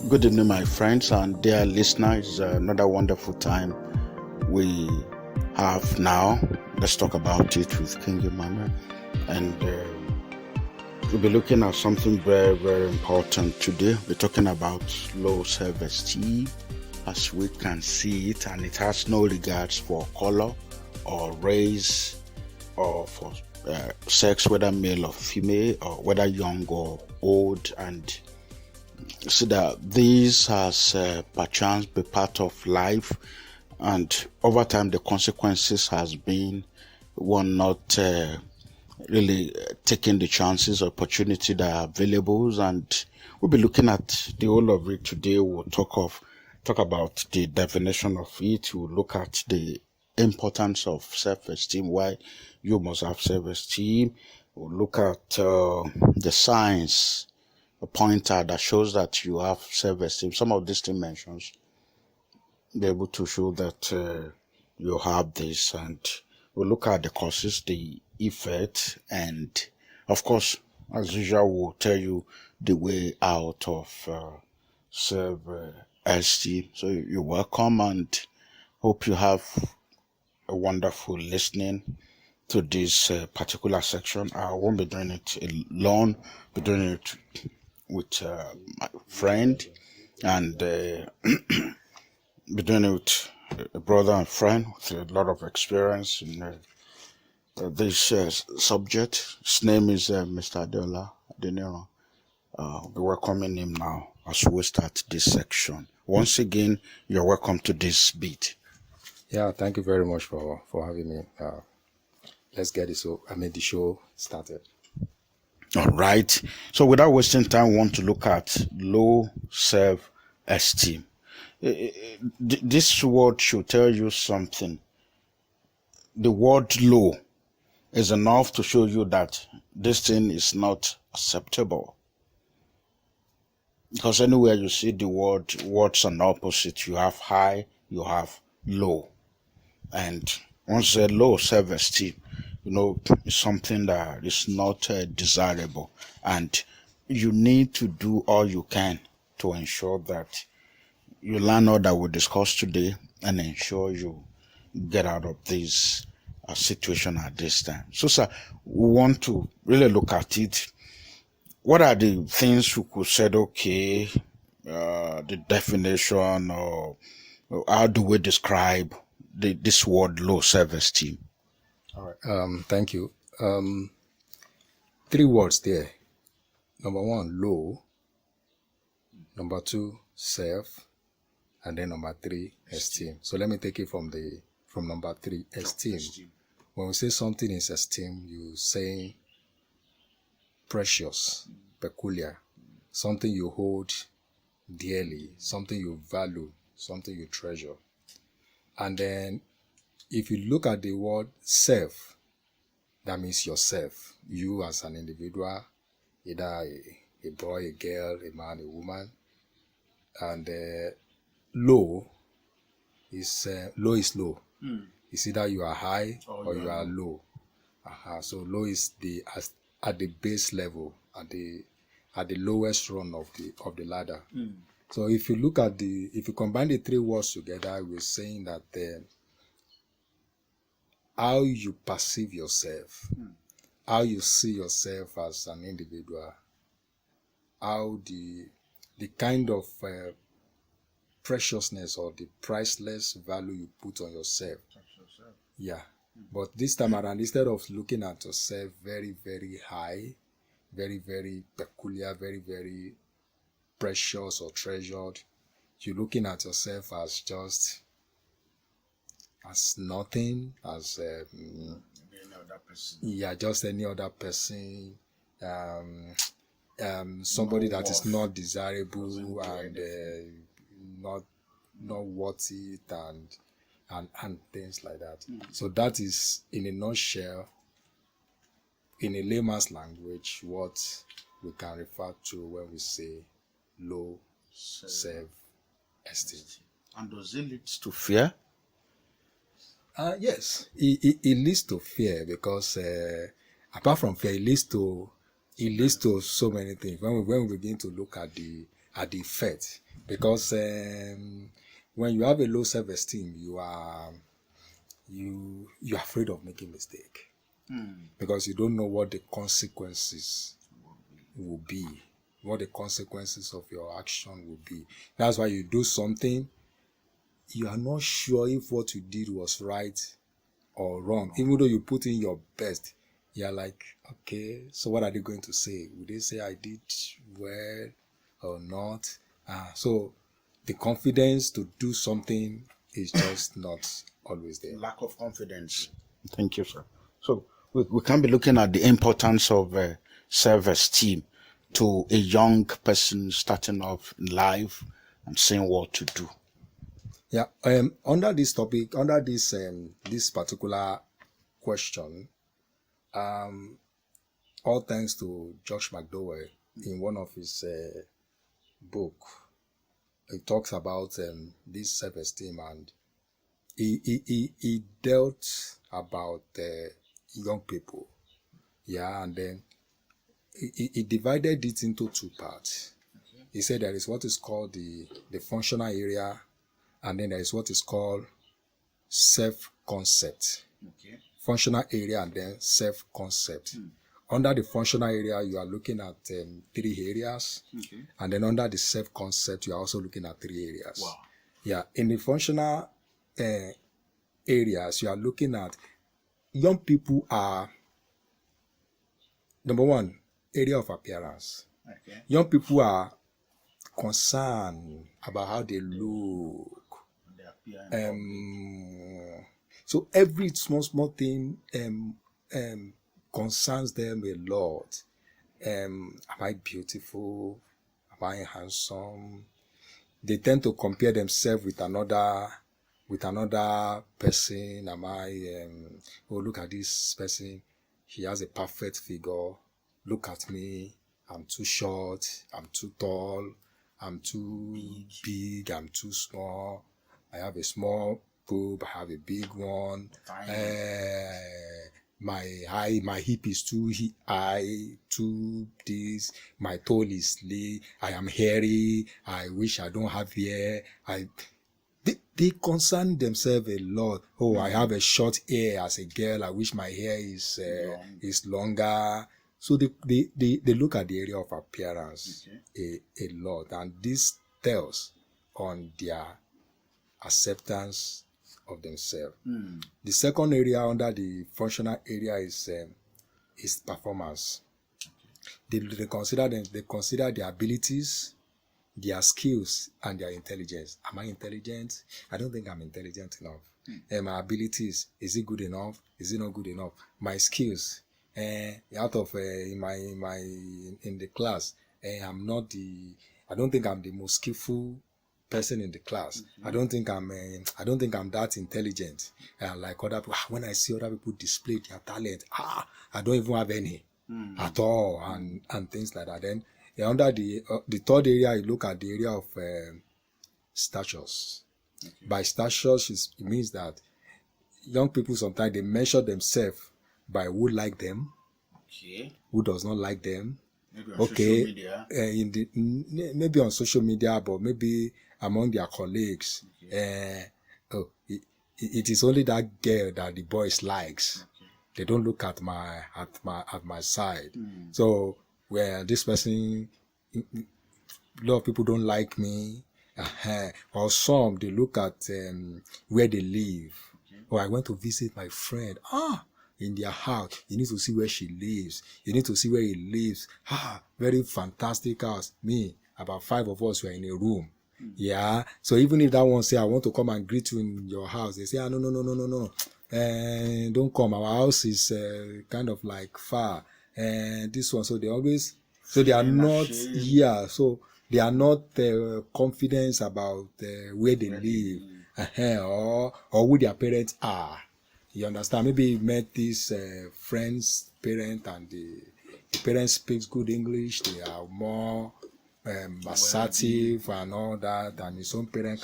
Good evening, my friends and dear listeners. Another wonderful time we have now. Let's talk about it with King Emmanuel. And we'll be looking at something very, very important today. We're talking about low self-esteem as we can see it, and it has no regards for color or race or for sex, whether male or female, or whether young or old. And see that this has perchance be part of life, and over time the consequences has been one not really taking the chances or opportunity that are available. And we'll be looking at the whole of it today. We'll talk about the definition of it. We'll look at the importance of self-esteem, why you must have self-esteem. We'll look at the science, a pointer that shows that you have self-esteem. Some of these dimensions be able to show that you have this, and we'll look at the causes, the effect, and of course, as usual, we'll tell you the way out of self-esteem. So you're welcome, and hope you have a wonderful listening to this particular section. I won't be doing it alone. I'll be doing it with my friend, and be doing it with a brother and friend with a lot of experience in this subject. His name is Mr. Adeola Adeniro. I'll be welcoming him now as we start this section. Once again, you're welcome to this beat. Yeah, thank you very much for having me. Let's get the show started. All right. So without wasting time, we want to look at low self-esteem. This word should tell you something. The word low is enough to show you that this thing is not acceptable. Because anywhere you see the words an opposite. You have high, you have low. And once a low self-esteem, it's something that is not desirable. And you need to do all you can to ensure that you learn all that we discussed today and ensure you get out of this situation at this time. So, sir, we want to really look at it. What are the things you could say, okay, the definition, or how do we describe this word low self-esteem? All right. Thank you. 3 words there. Number 1, low. Number 2, self. And then number 3, esteem. So let me take it from number 3, esteem. When we say something is esteem, you say precious, peculiar, something you hold dearly, something you value, something you treasure. And then if you look at the word self, that means yourself, you as an individual, either a boy, a girl, a man, a woman. And low is low. It's either you are high or you are low. So low is at the base level, at the lowest rung of the ladder. So if you combine the 3 words together, we're saying that how you perceive yourself, how you see yourself as an individual, how the kind of preciousness or the priceless value you put on yourself. Yeah. But this time around, instead of looking at yourself very, very high, very, very peculiar, very, very precious or treasured, you're looking at yourself as just as nothing, as Any other person. just any other person, somebody that is not desirable and not worth it, and things like that. So that is, in a nutshell, in a layman's language, what we can refer to when we say low self-esteem. And does it lead to fear? Yes, it leads to fear, because apart from fear, it leads to so many things. When we begin to look at the effect, Because when you have a low self-esteem, you are afraid of making mistake, because you don't know what the consequences will be, what the consequences of your action will be. That's why you do something, you are not sure if what you did was right or wrong. Even though you put in your best, you're like, okay, so what are they going to say? Will they say I did well or not? So the confidence to do something is just not always there. Lack of confidence. Thank you, sir. So we can be looking at the importance of self-esteem to a young person starting off in life and seeing what to do. Yeah. Under this topic, under this particular question, all thanks to Josh McDowell in one of his book, he talks about this self-esteem, and he dealt about young people. Yeah, and then he divided it into two parts. He said there is what is called the functional area, and then there is what is called self-concept. Okay. Functional area and then self-concept. Under the functional area, you are looking at 3 areas. Okay. And then under the self-concept, you are also looking at 3 areas. Wow. Yeah, in the functional areas, you are looking at young people are, number one, area of appearance. Okay. Young people are concerned about how they look. So every small thing concerns them a lot. Am I beautiful? Am I handsome? They tend to compare themselves with another person. Am I? Oh, look at this person. He has a perfect figure. Look at me. I'm too short. I'm too tall. I'm too big. I'm too small. I have a small boob. I have a big one. My hip is too high, too this. My toe is lay. I am hairy. I wish I don't have hair. They concern themselves a lot. Oh, I have a short hair as a girl. I wish my hair is longer. So they look at the area of appearance a lot, and this tells on their acceptance of themselves. The second area under the functional area is performance. They consider their abilities, their skills, and their intelligence. Am I intelligent? I don't think I'm intelligent enough. My abilities, is it good enough? Is it not good enough? My skills, in the class, I don't think I'm the most skillful person in the class. I don't think I'm that intelligent. Like other people, when I see other people display their talent, I don't even have any at all, and things like that. Then under the third area, you look at the area of statures. Okay. By statures, it means that young people sometimes they measure themselves by who like them, who does not like them. Maybe on social media. Maybe on social media, but maybe among their colleagues. It is only that girl that the boys likes. Okay. They don't look at my side. So where this person, a lot of people don't like me. Or some they look at where they live. Okay. Or I went to visit my friend. In their house, you need to see where she lives. You need to see where he lives. Very fantastic house. Me, about 5 of us were in a room. Yeah. So even if that one say, I want to come and greet you in your house, they say, no. Don't come. Our house is kind of like far. This one, so they always, so they are not, so they are not confident about where they live, or who their parents are. You understand? Maybe you met this friend's parent, and the parents speaks good English. They are more assertive and all that, and his own parent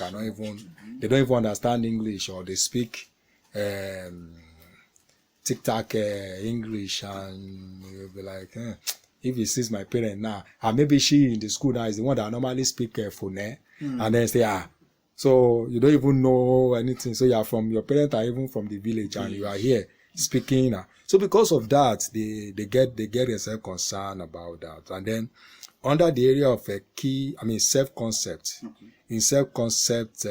they don't even understand English, or they speak tic-tac English, and you'll be like, if he sees my parent now, and maybe she in the school now is the one that normally speak phone, and then say, so you don't even know anything. So your parents are even from the village, and you are here speaking. So because of that, they get themselves concerned about that. And then under the area of self-concept, in self-concept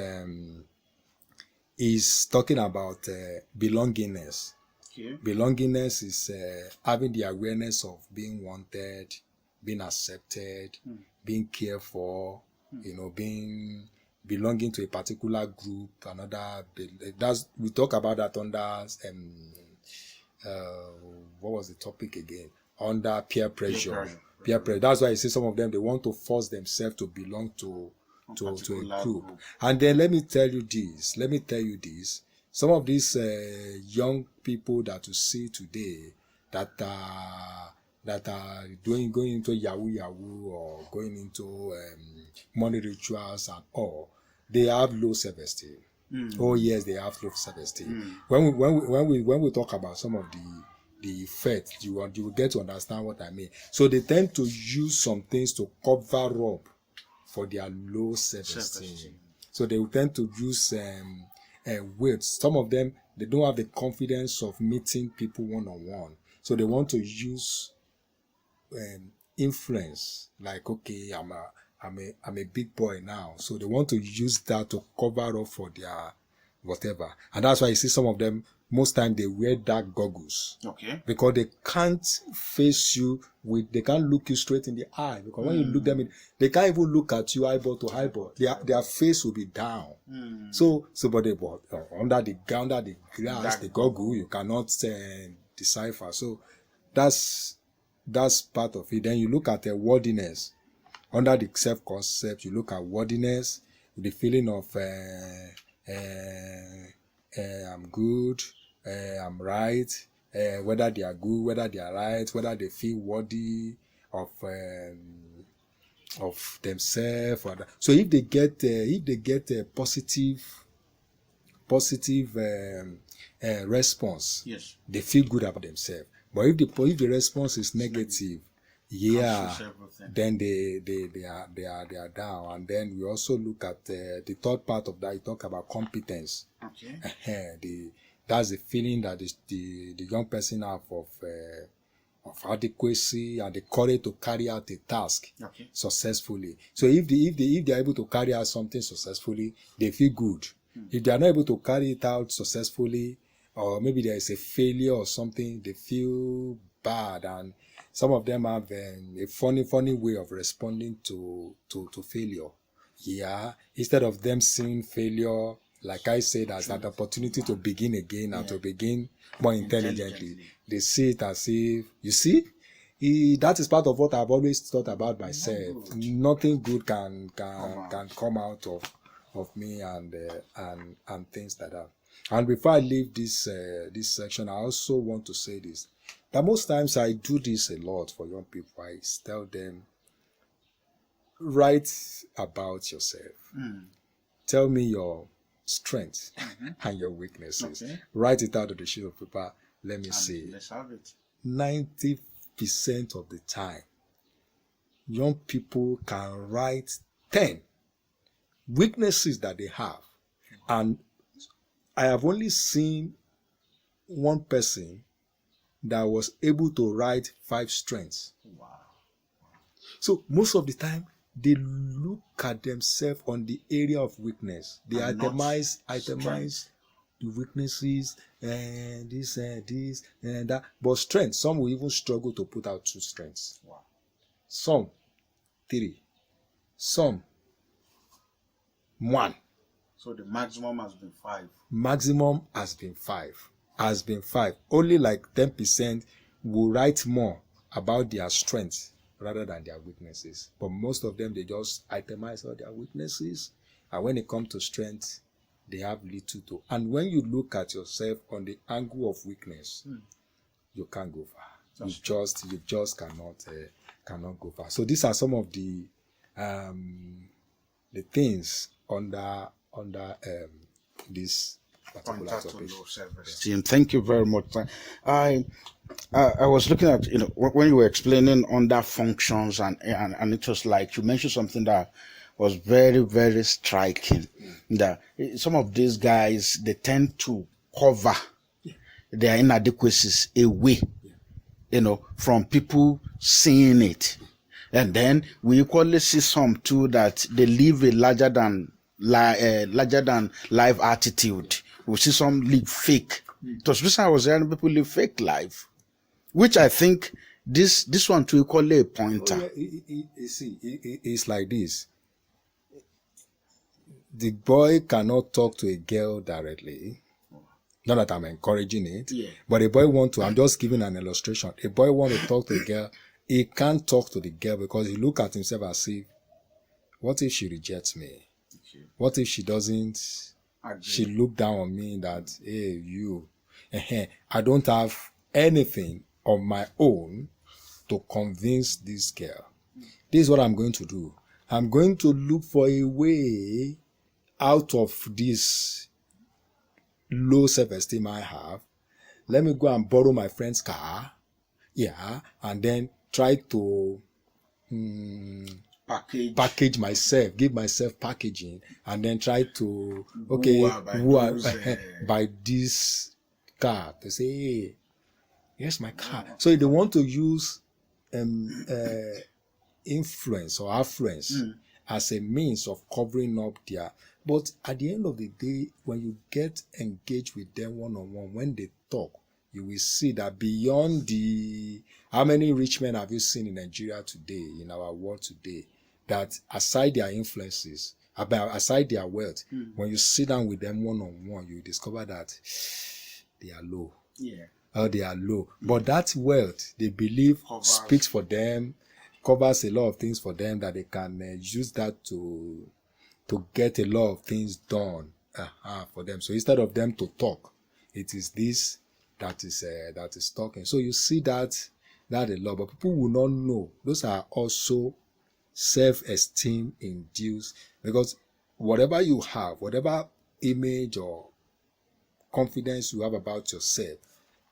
is talking about belongingness. Okay. Belongingness is having the awareness of being wanted, being accepted, being cared for, being belonging to a particular group, we talk about that under what was the topic again? Under peer pressure. Peer pressure. That's why I say some of them, they want to force themselves to belong to a group. And then let me tell you this. Some of these young people that you see today that are going into yahoo or going into money rituals and all, they have low self-esteem. Oh yes, they have low self-esteem. When we talk about some of the effects, you will get to understand what I mean. So they tend to use some things to cover up for their low self-esteem. So they will tend to use weights. Some of them, they don't have the confidence of meeting people one-on-one. So they want to use influence. Like, okay, I'm a big boy now. So they want to use that to cover up for their whatever. And that's why you see some of them, most time they wear dark goggles. Okay. Because they can't face you they can't look you straight in the eye. Because when you look them in, they can't even look at you eyeball to eyeball. Their face will be down. So but under the glass, the goggle, you cannot decipher. So that's part of it. Then you look at worthiness. Under the self-concept, you look at worthiness, the feeling of I'm good, I'm right, whether they are good, whether they are right, whether they feel worthy of themselves. So if they get a positive response, yes, they feel good about themselves. But if the response is negative, then they are down. And then we also look at the third part of that. You talk about competence. Okay. That's the feeling that the young person have of adequacy and the courage to carry out a task successfully. So if they are able to carry out something successfully, they feel good. If they are not able to carry it out successfully, or maybe there is a failure or something, they feel bad. And some of them have a funny way of responding to failure. Yeah, instead of them seeing failure, like I said, as an opportunity to begin again and to begin more intelligently, they see it as if, you see, that is part of what I've always thought about myself. Nothing good can come out of me and things like that. And before I leave this section, I also want to say this, that most times I do this a lot for young people. I tell them, write about yourself. Tell me your strengths and your weaknesses. Okay. Write it out of the sheet of paper. Let me see. Let's have it. 90% of the time, young people can write 10 weaknesses that they have. And I have only seen one person that was able to write 5 strengths. Wow. So most of the time, they look at themselves on the area of weakness. They itemize the weaknesses and this and that. But strength, some will even struggle to put out 2 strengths. Wow. Some 3, some 1. So the maximum has been 5. Maximum has been 5. Only like 10% will write more about their strengths rather than their weaknesses. But most of them, they just itemize all their weaknesses. And when it comes to strength, they have little to. And when you look at yourself on the angle of weakness, you can't go far. You just cannot go far. So these are some of the things under this particular topic. Low self-esteem. Thank you very much. I I was looking at, when you were explaining under functions, and it was like you mentioned something that was very, very striking. That some of these guys, they tend to cover their inadequacies away, from people seeing it. And then we equally see some too that they live a larger than life attitude. We see some live fake. It was recently I was hearing people live fake life, which I think this one too equally a pointer. It's like this. The boy cannot talk to a girl directly. Not that I'm encouraging it, but a boy I'm just giving an illustration. A boy want to talk to a girl. He can't talk to the girl because he look at himself as if, what if she rejects me? What if she doesn't, she look down on me that, hey, you, I don't have anything of my own to convince this girl. This is what I'm going to do. I'm going to look for a way out of this low self-esteem I have. Let me go and borrow my friend's car. And then try to package myself, give myself packaging, and then try to buy this car. They say, hey, here's my car. So they want to use influence or affluence as a means of covering up their. But at the end of the day, when you get engaged with them one-on-one, when they talk, you will see that beyond how many rich men have you seen in Nigeria today, in our world today, that aside their influences, aside their wealth, when you sit down with them one-on-one, you discover that they are low. They are low. But that wealth, they believe, speaks for them, covers a lot of things for them, that they can use that to get a lot of things done for them. So instead of them to talk, it is this that is talking. So you see that a lot, but people will not know. Those are also self-esteem induced, because whatever you have, whatever image or confidence you have about yourself,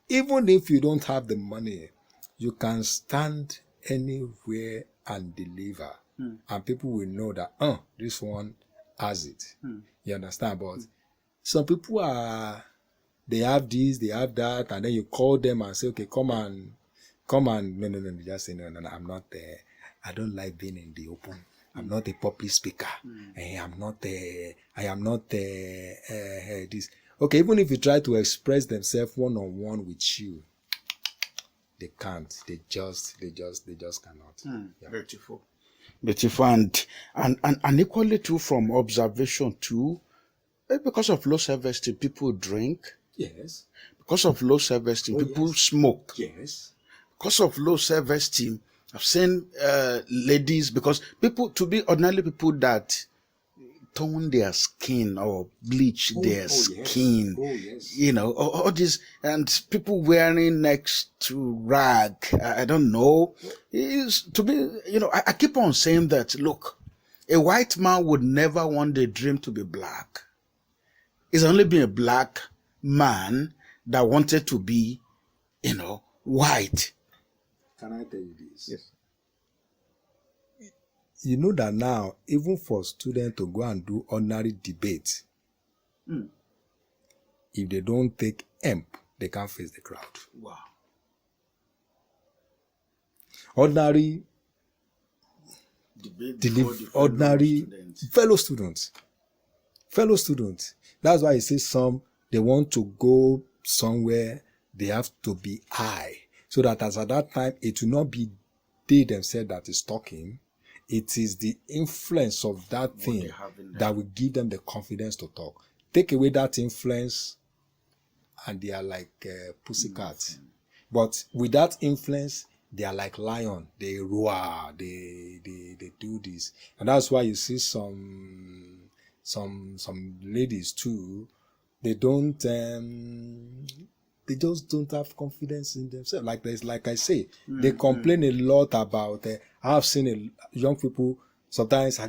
even if you don't have the money, you can stand anywhere and deliver, and people will know that this one has it. You understand? But some people they have this, they have that, and then you call them and say, okay, come and no, just say no, I'm not there. I don't like being in the open. I'm not a public speaker. I am not this. Okay, even if you try to express themselves one-on-one with you, they can't. They just cannot. Beautiful, and equally too from observation too. Because of low self-esteem, people drink. Yes. Because of low self-esteem, people smoke. Yes. Because of low self-esteem, I've seen ladies, because ordinarily people that tone their skin or bleach their skin, all this, and people wearing next to rag, I don't know, is to be, I keep on saying that, look, a white man would never want their dream to be black. It's only been a black man that wanted to be, white. Can I tell you this? Yes. You know that now, even for students to go and do ordinary debate, if they don't take EMP, they can't face the crowd. Wow. Ordinary ordinary fellow students. That's why I say they want to go somewhere, they have to be high, so that as at that time, it will not be they themselves that is talking. It is the influence of that thing that will give them the confidence to talk. Take away that influence, and they are like pussycats. But with that influence, they are like lion. They roar. They do this, and that's why you see some ladies too. They don't. They just don't have confidence in themselves. Like I say, they complain a lot about. I have seen young people. Sometimes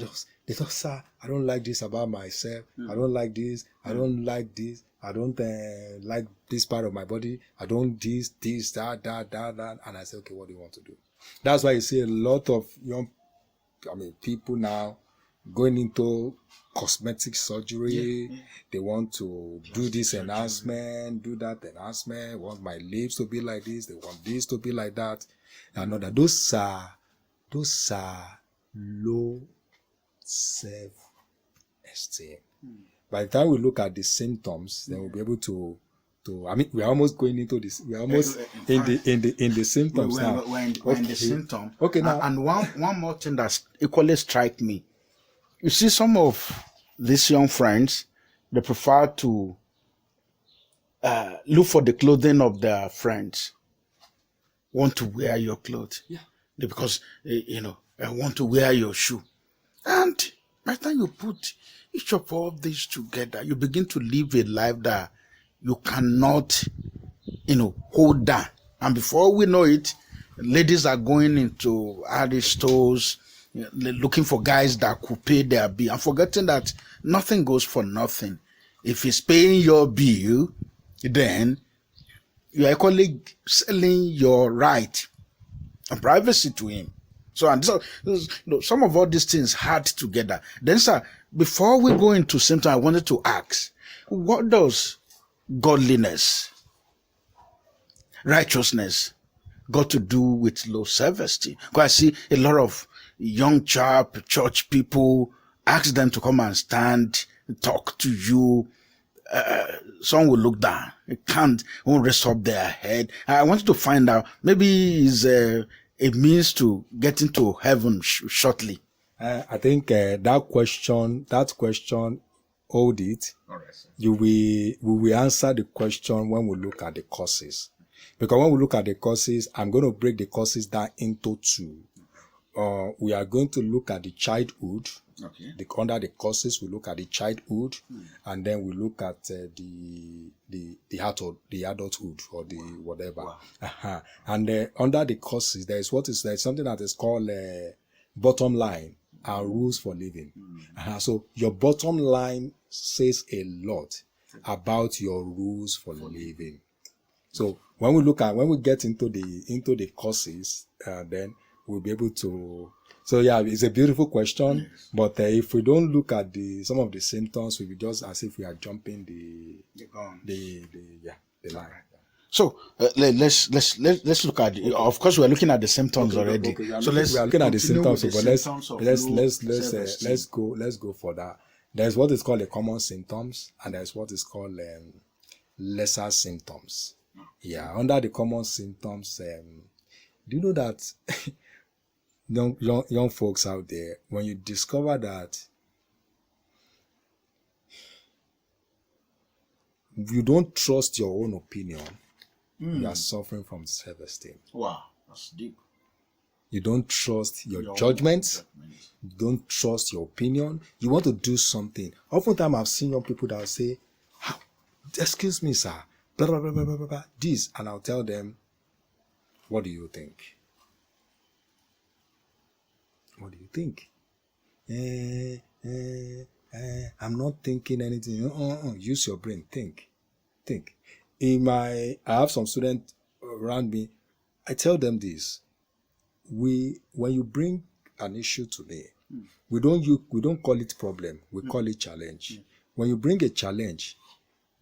They thought, sir, I don't like this about myself. I don't like this. I don't like this. I don't like this part of my body. I don't this, that. And I said, okay, what do you want to do? That's why you see a lot of people now going into cosmetic surgery. They want to do this enhancement, do that enhancement, want my lips to be like this, they want this to be like that. And all that. Those are low self-esteem. By the time we look at the symptoms, then we'll be able to we're almost going into this. We're almost in the symptoms now. We're in the symptom. Okay, now. And one more thing that equally strike me. You see, some of these young friends, they prefer to look for the clothing of their friends. Want to wear your clothes. Yeah. Because, I want to wear your shoe. And by the time you put each of all these together, you begin to live a life that you cannot, hold down. And before we know it, ladies are going into other stores, looking for guys that could pay their bill and forgetting that nothing goes for nothing. If he's paying your bill, then you are equally selling your right and privacy to him. So, and so, some of all these things hard together. Then, sir, before we go into symptoms, I wanted to ask, what does godliness, righteousness got to do with low self-esteem? Because I see a lot of young church people, ask them to come and stand, talk to you. Some will look down. Won't raise up their head. I wanted to find out, maybe is a means to get into heaven shortly. I think that question, hold it. All right, sir. We will answer the question when we look at the causes. Because when we look at the causes, I'm going to break the causes down into two. We are going to look at the childhood. Okay. Under the causes, we look at the childhood, and then we look at the adulthood or the whatever. Wow. And under the causes, there's something that is called bottom line and rules for living. So your bottom line says a lot about your rules for living. So when we get into the causes, then we'll be able to. So yeah, it's a beautiful question, but if we don't look at some of the symptoms, we'll be just as if we are jumping the line. So let's look at. Of course, we are looking at the symptoms already. Okay, so we are looking at the symptoms, but let's go for that. There's what is called the common symptoms, and there's what is called lesser symptoms. Yeah, under the common symptoms, do you know that? Young folks out there, when you discover that you don't trust your own opinion, you are suffering from self-esteem. Wow, that's deep. You don't trust your judgments. You don't trust your opinion. You want to do something. Oftentimes, I've seen young people that will say, excuse me, sir, blah, blah, blah, blah, blah, blah, this. And I'll tell them, what do you think? What do you think? I'm not thinking anything. Use your brain. Think. I have some students around me. I tell them this. When you bring an issue to me, we don't call it problem. We call it challenge. When you bring a challenge,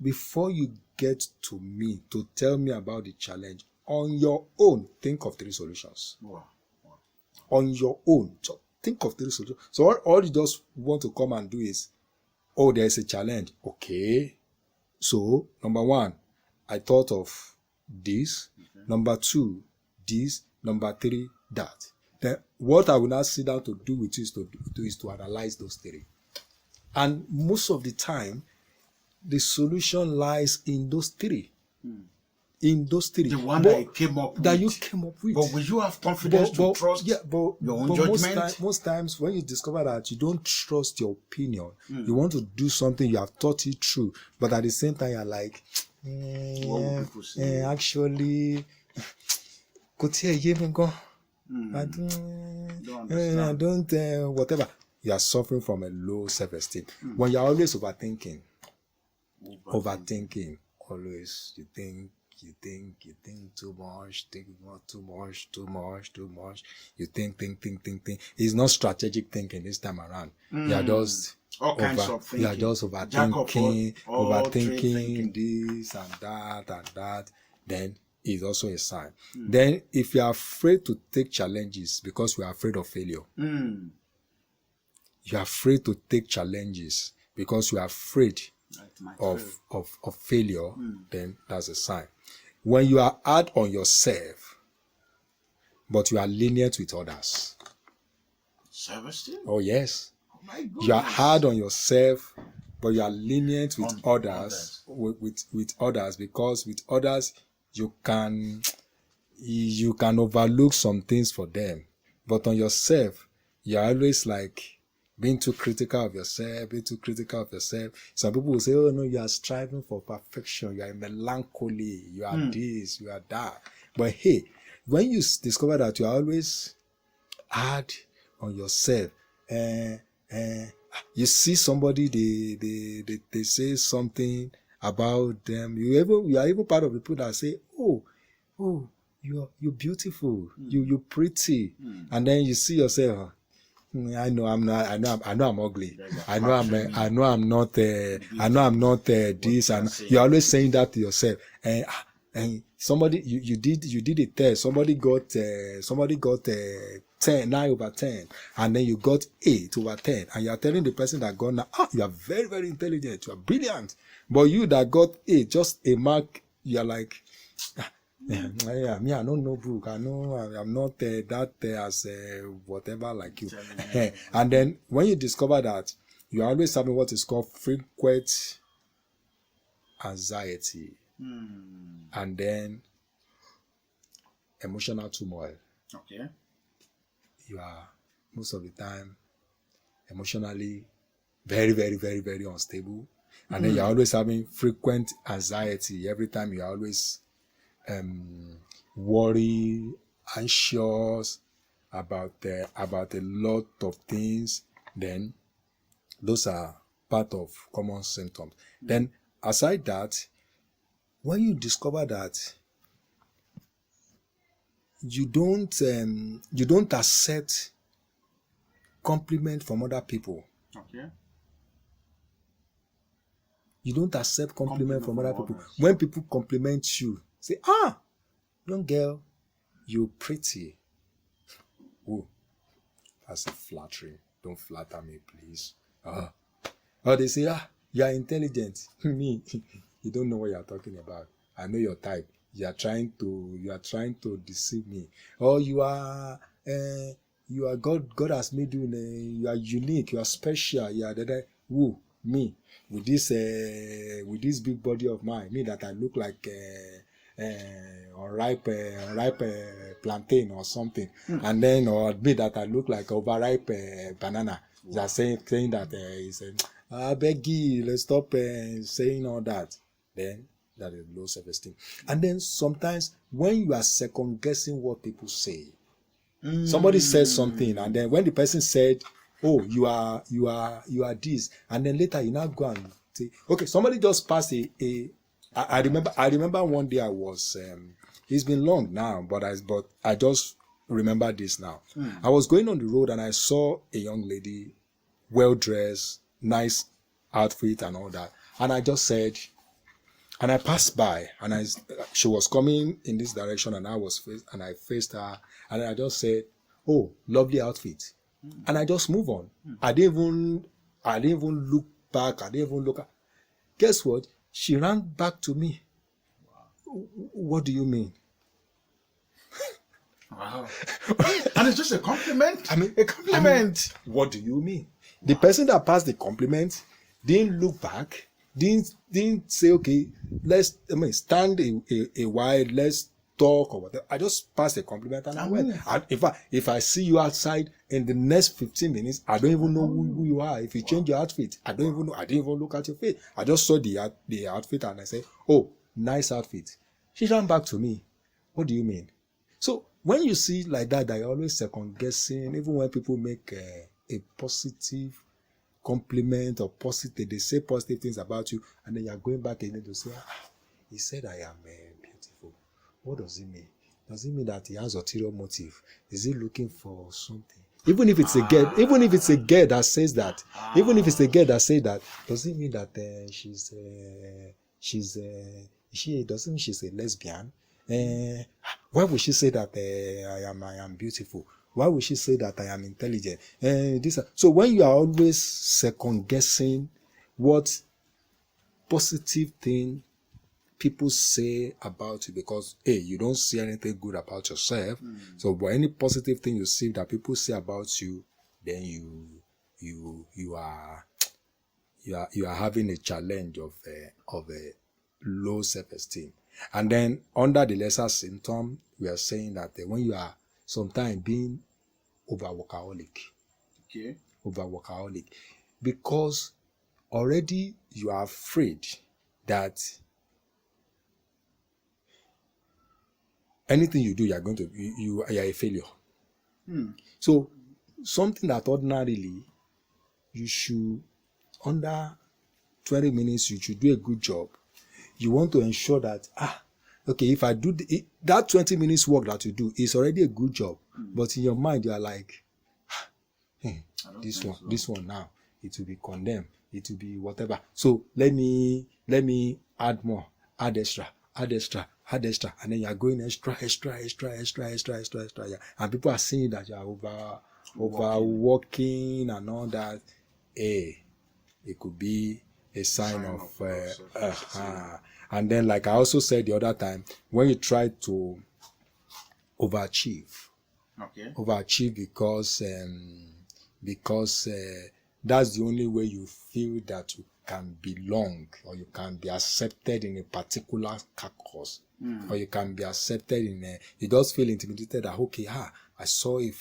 before you get to me to tell me about the challenge, on your own, think of 3 solutions. Wow. On your own, so think of 3 solutions. So all you just want to come and do is, there's a challenge. Okay. So, number 1, I thought of this. Okay. Number 2, this. Number 3, that. Then what I will now sit down to do with you is to analyze those 3. And most of the time, the solution lies in those 3. In those 3, the one that you came up with. But will you have confidence to trust your own judgment? Most times, when you discover that you don't trust your opinion, you want to do something, you have thought it through, but at the same time, you're like, what will people say? Actually, I don't, whatever. you are suffering from a low self-esteem. When you're always overthinking, always you think too much, too much. You think. It's not strategic thinking this time around. You are just all kinds of thinking. You are just overthinking this and that. Then is also a sign. Then if you are afraid to take challenges because you are afraid of failure, you are afraid to take challenges because you are afraid of failure, then that's a sign. When you are hard on yourself, but you are lenient with others. Self-esteem? Oh, yes. Oh, my goodness. You are hard on yourself, but you are lenient with others. With others, because with others you can overlook some things for them. But on yourself, you're always like being too critical of yourself. Some people will say, oh no, you are striving for perfection, you are melancholy, you are this, you are that. But hey, when you discover that you are always hard on yourself, you see somebody, they say something about them, you are even part of the people that say, oh, you're beautiful, you're pretty, and then you see yourself, I know I'm ugly. I know I'm not this, and you're always saying that to yourself. And somebody you did a test. Somebody got 10, 9/10, and then you got 8/10, and you are telling the person that got now, you are very, very intelligent, you are brilliant. But you that got 8, just a mark, you are like, yeah, me, I don't know book. I know I'm not that as whatever like you. And then when you discover that you are always having what is called frequent anxiety, and then emotional turmoil. Okay. You are most of the time emotionally very, very, very, very unstable, and then you're always having frequent anxiety. Every time you're always worry, anxious about a lot of things. Then those are part of common symptoms. Then aside that, when you discover that you don't accept compliment from other people. Okay. You don't accept compliment from other people. When people compliment you, say, young girl, you're pretty. Oh, that's a flattery. Don't flatter me, please. Or they say, you're intelligent. Me, you don't know what you're talking about. I know your type. You are trying to deceive me. Or you are God has made you. You are unique. You are special. You are who? Me, with this big body of mine. Me that I look like unripe plantain or something, and then or me that I look like overripe banana. Wow. They are saying that I beg you, let's stop saying all that. Then that is low self-esteem. And then sometimes when you are second guessing what people say, somebody says something, and then when the person said, oh, you are this, and then later you now go and say, okay, somebody just passed I remember one day I was it's been long now, but I just remember this now. I was going on the road and I saw a young lady, well dressed, nice outfit and all that, and I just said, and I passed by, and she was coming in this direction, and I faced her, and I just said, oh, lovely outfit. And I just move on. I didn't even look back. I didn't even look at. Guess what? She ran back to me. Wow. What do you mean? Wow. And it's just a compliment? I mean, a compliment. What do you mean? Wow. The person that passed the compliment didn't look back, didn't say, okay, let's stand a while, let's talk or whatever. I just passed a compliment and I went. And if I see you outside in the next 15 minutes, I don't even know who you are. If you change your outfit, I don't even know. I didn't even look at your face. I just saw the outfit and I said, oh, nice outfit. She ran back to me. What do you mean? So when you see like that, you're always second guessing, even when people make a positive compliment or positive, they say positive things about you, and then you are going back again to say, he said I am beautiful. What does it mean? Does it mean that he has ulterior motive? Is he looking for something? Even if it's a girl, that says that, even if it's a girl that says that, does it mean that doesn't mean she's a lesbian? Why would she say that I am beautiful? Why would she say that I am intelligent? So when you are always second guessing what positive thing people say about you, because you don't see anything good about yourself. So but any positive thing you see that people say about you, then you are having a challenge of a low self-esteem. And then under the lesser symptom, we are saying that when you are sometimes being over-workaholic, because already you are afraid that anything you do, you are a failure. So something that ordinarily you should, under 20 minutes, you should do a good job. You want to ensure that, okay, if I do that 20 minutes work that you do is already a good job, but in your mind you are like, this one now, it will be condemned, it will be whatever. So let me add more, add extra, and then you are going extra, yeah. And people are seeing that you are overworking and all that. It could be a sign of and then, like I also said the other time, when you try to overachieve because that's the only way you feel that you can belong, or you can be accepted in a particular caucus, or you can be accepted you just feel intimidated that, okay, I saw the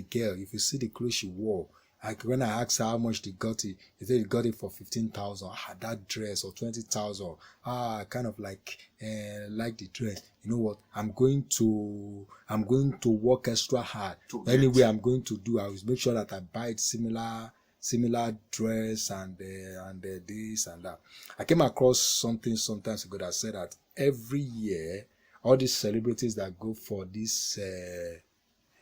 girl, if you see the clothes she wore, like when I asked her how much they got it, they said they got it for 15,000. That dress, or 20,000. I kind of like the dress. You know what? I'm going to work extra hard. Anyway, I'm going to do. I will make sure that I buy it similar dress and this and that. I came across something sometimes ago that said that every year, all these celebrities that go for this.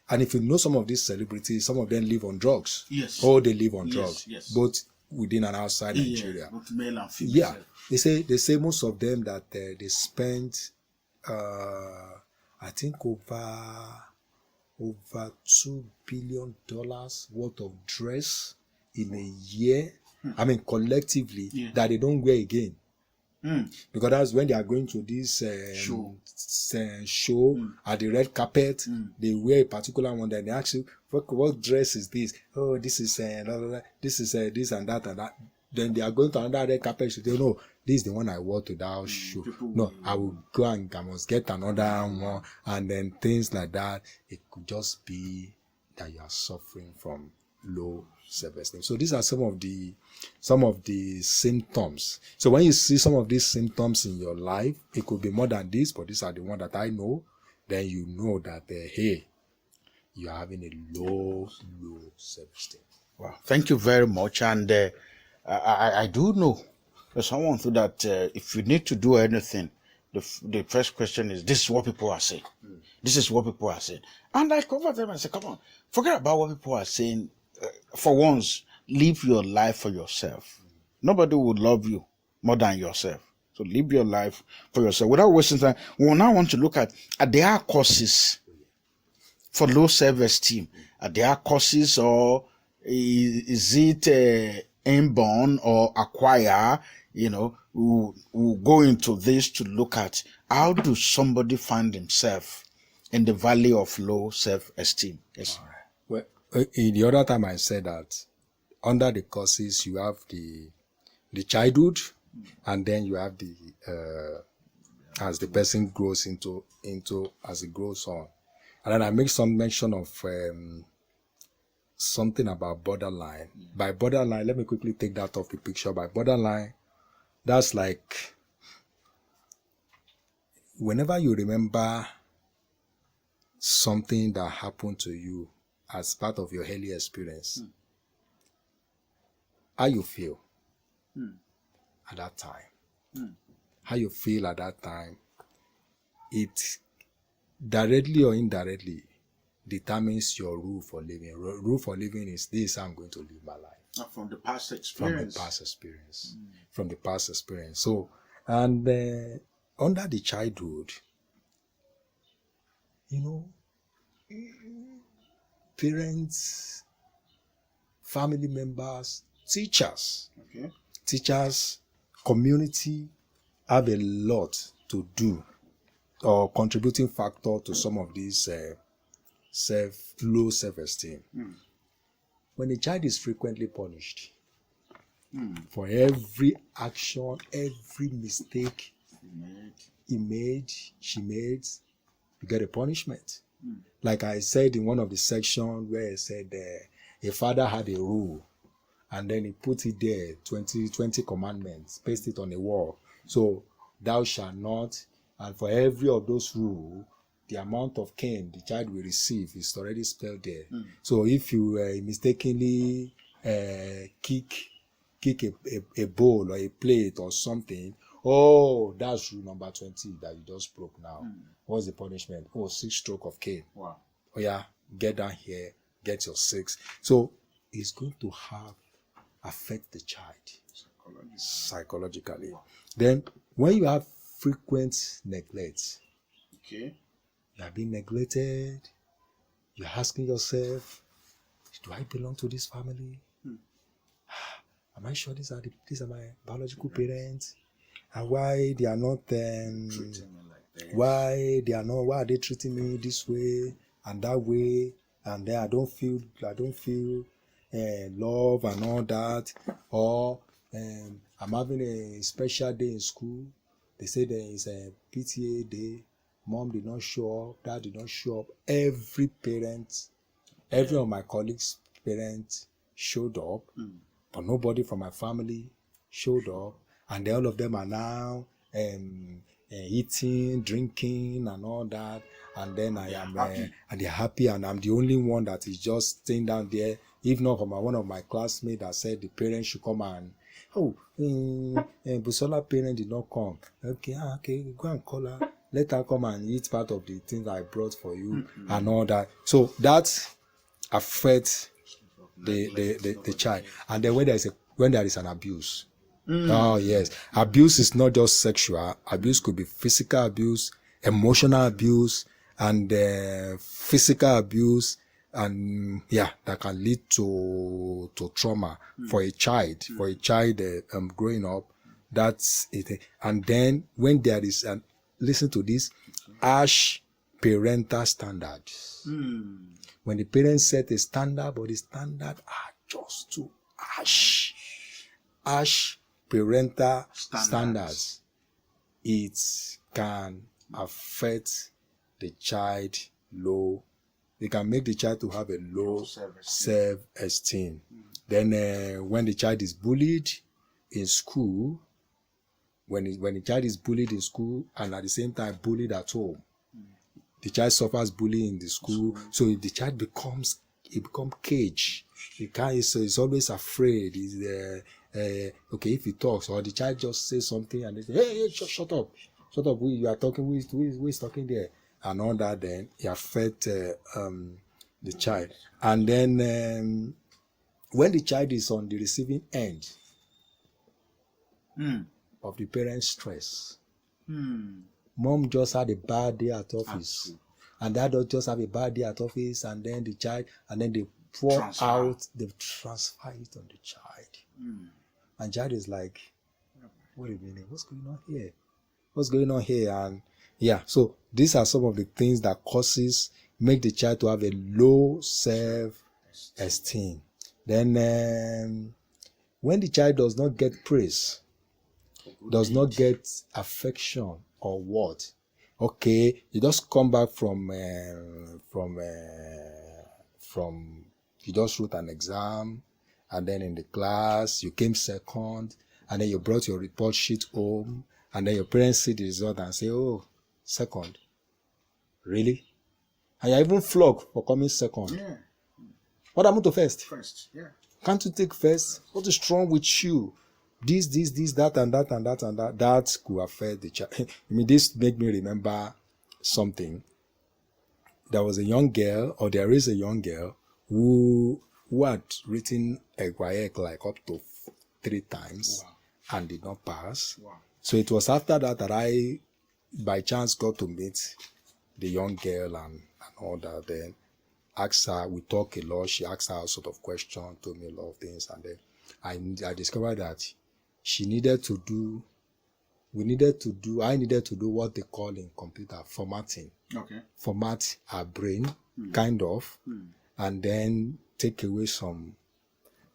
And if you know some of these celebrities, some of them live on drugs. Yes. Or they live on drugs. Yes. Both within and outside Nigeria. Both male and female. Yeah. They say most of them that they spend I think over $2 billion worth of dress in a year. I mean collectively, that they don't wear again. Because that's when they are going to this show at the red carpet. They wear a particular one, then they ask you, what dress is this? Oh, this is this is this and that and that. Then they are going to another red carpet. So they know this is the one I wore to that show. No, I will go and I must get another one, and then things like that. It could just be that you are suffering from low self-esteem. So these are some of the symptoms. So when you see some of these symptoms in your life, it could be more than this, but these are the ones that I know. Then you know that hey, you are having a low self-esteem. Wow, thank you very much. And I do know there's someone through that if you need to do anything, the first question is, this is what people are saying. This is what people are saying. And I cover them and say, come on, forget about what people are saying. For once, live your life for yourself. Nobody would love you more than yourself. So live your life for yourself. Without wasting time, we will now want to look at there are causes for low self-esteem. Are there causes, or is it inborn or acquire? We'll go into this to look at how do somebody find himself in the valley of low self-esteem. Yes. All right. Well, in the other time I said that under the causes you have the childhood, and then you have the as the person grows into as it grows on. And then I make some mention of something about borderline. By borderline, let me quickly take that off the picture. By borderline, that's like whenever you remember something that happened to you as part of your early experience, how you feel at that time. How you feel at that time, it directly or indirectly determines your rule for living. Rule for living is this: I'm going to live my life. From the past experience. From the past experience. So, and under the childhood, parents, family members, teachers, community have a lot to do or contributing factor to some of these low self-esteem. When a child is frequently punished for every action, every mistake she made, you get a punishment. Like I said in one of the sections where I said a father had a rule and then he put it there, 20 commandments, pasted it on the wall. So, thou shalt not, and for every of those rules, the amount of cane the child will receive is already spelled there. So if you mistakenly kick a bowl or a plate or something, that's rule number 20 that you just broke now. What's the punishment? 6 stroke of cane. Wow. Oh yeah, get down here, get your 6. So it's going to affect the child psychologically. Then when you have frequent neglect, you are being neglected, you're asking yourself, do I belong to this family? Am I sure these are my biological parents? And why they are not why are they treating me this way and that way? And then I don't feel love and all that. Or I'm having a special day in school. They say there is a PTA day. Mom did not show up. Dad did not show up. Every of my colleagues' parents showed up, but nobody from my family showed up. And all of them are now eating, drinking, and all that. And then and they're happy, and I'm the only one that is just staying down there. If not for one of my classmates that said the parents should come and Busola parent did not come. Okay, go and call her. Let her come and eat part of the things I brought for you and all that. So that affects the child. And then when there is an abuse. Oh yes, abuse is not just sexual. Abuse could be physical abuse, emotional abuse, and physical abuse, and that can lead to trauma for a child. For a child growing up, that's it. And then when there is listen to this, harsh parental standards. When the parents set a standard, but the standard are just too harsh. Harsh parental standards. It can affect the child low. It can make the child to have a low self-esteem. Then when the child is bullied in school, when the child is bullied in school and at the same time bullied at home, the child suffers bullying in the school. So the child becomes caged. He's always afraid. Okay, if he talks or the child just says something and they say, hey, shut up. You are talking. Who is talking there? And all that. Then it affects the child. And then when the child is on the receiving end of the parent's stress, mom just had a bad day at office, and dad just have a bad day at office, and then the child, and then they transfer it on the child. And child is like, wait a minute, what's going on here? And so these are some of the things that make the child to have a low self-esteem. Then when the child does not get praise, does not get affection or what, okay, you just come back from you just wrote an exam, and then in the class you came second, and then you brought your report sheet home, and then your parents see the result and say, oh, second, really? And you're even flogged for coming second. What happened to first? First, yeah. Can't you take first? What is wrong with you? This, that, and that, and that, and that. That could affect the child. I mean, this made me remember something. There was a young girl, or there is a young girl, who had written a WAEC like up to 3 times and did not pass. Wow. So it was after that I, by chance, got to meet the young girl and all that. Then asked her, we talked a lot. She asked her a sort of question, told me a lot of things, and then I discovered that I needed to do what they call in computer formatting. Okay. Format our brain, kind of, and then take away some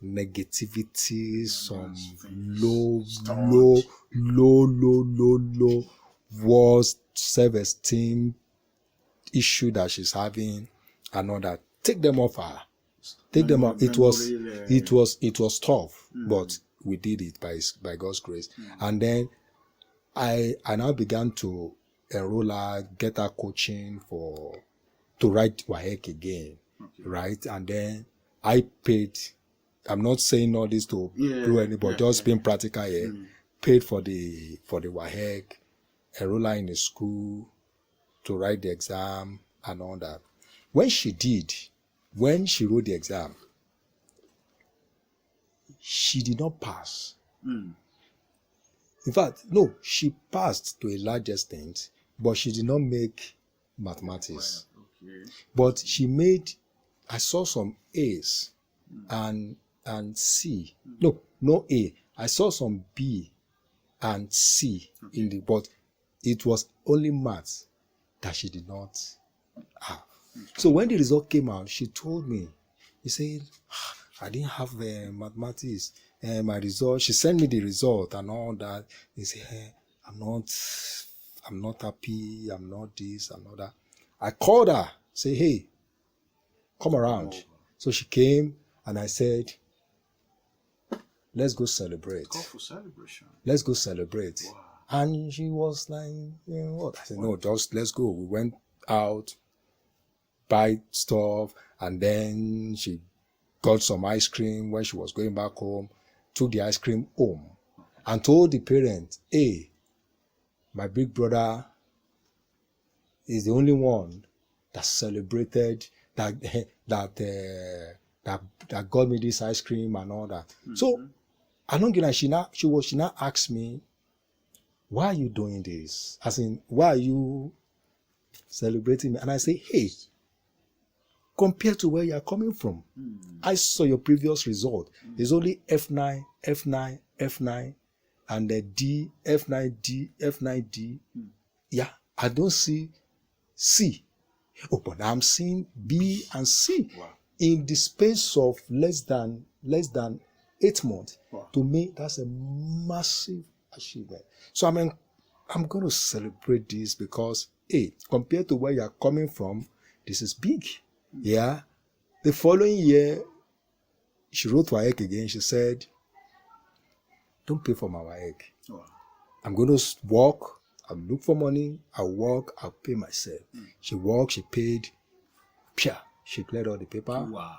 negativity, some low worst self-esteem issue that she's having, and all that. Take them off her. Take them off. It was tough, but we did it by God's grace. And then I now began to enroll her, get her coaching to write WAEC again, right? And then I paid. I'm not saying all this to do anybody, just being practical here. Paid for the WAEC, enroll her in a school to write the exam and all that. When she wrote the exam, she did not pass. In fact, no, she passed to a large extent, but she did not make mathematics. Okay. But I saw some A's and C. No A. I saw some B and C in the, but it was only maths that she did not have. So when the result came out, she told me, he said, I didn't have mathematics. My result, she sent me the result and all that. He said, I'm not happy, I'm not this, I'm not that. I called her, say, hey, come around. So she came and I said, let's go celebrate. Call for celebration. Let's go celebrate. Wow. And she was like, you know what? I said, no, just let's go. We went out, buy stuff, and then she got some ice cream when she was going back home, took the ice cream home, and told the parents, hey, my big brother is the only one that celebrated, that got me this ice cream and all that. So, I don't get that she now asked me, why are you doing this? As in, why are you celebrating me? And I say, hey, compared to where you are coming from, I saw your previous result. It's only F9, F9, F9, and the D, F9, D, F9, D. Yeah, I don't see C. Oh, but I'm seeing B and C. Wow. In the space of less than 8 months. Wow. To me, that's a massive achievement. So I'm going to celebrate this because, compared to where you're coming from, this is big. Yeah. The following year, she wrote WAEC again. She said, don't pay for my WAEC. Wow. I'm going to work. I'll look for money. I'll work. I'll pay myself. She worked. She paid. She cleared all the paper. Wow.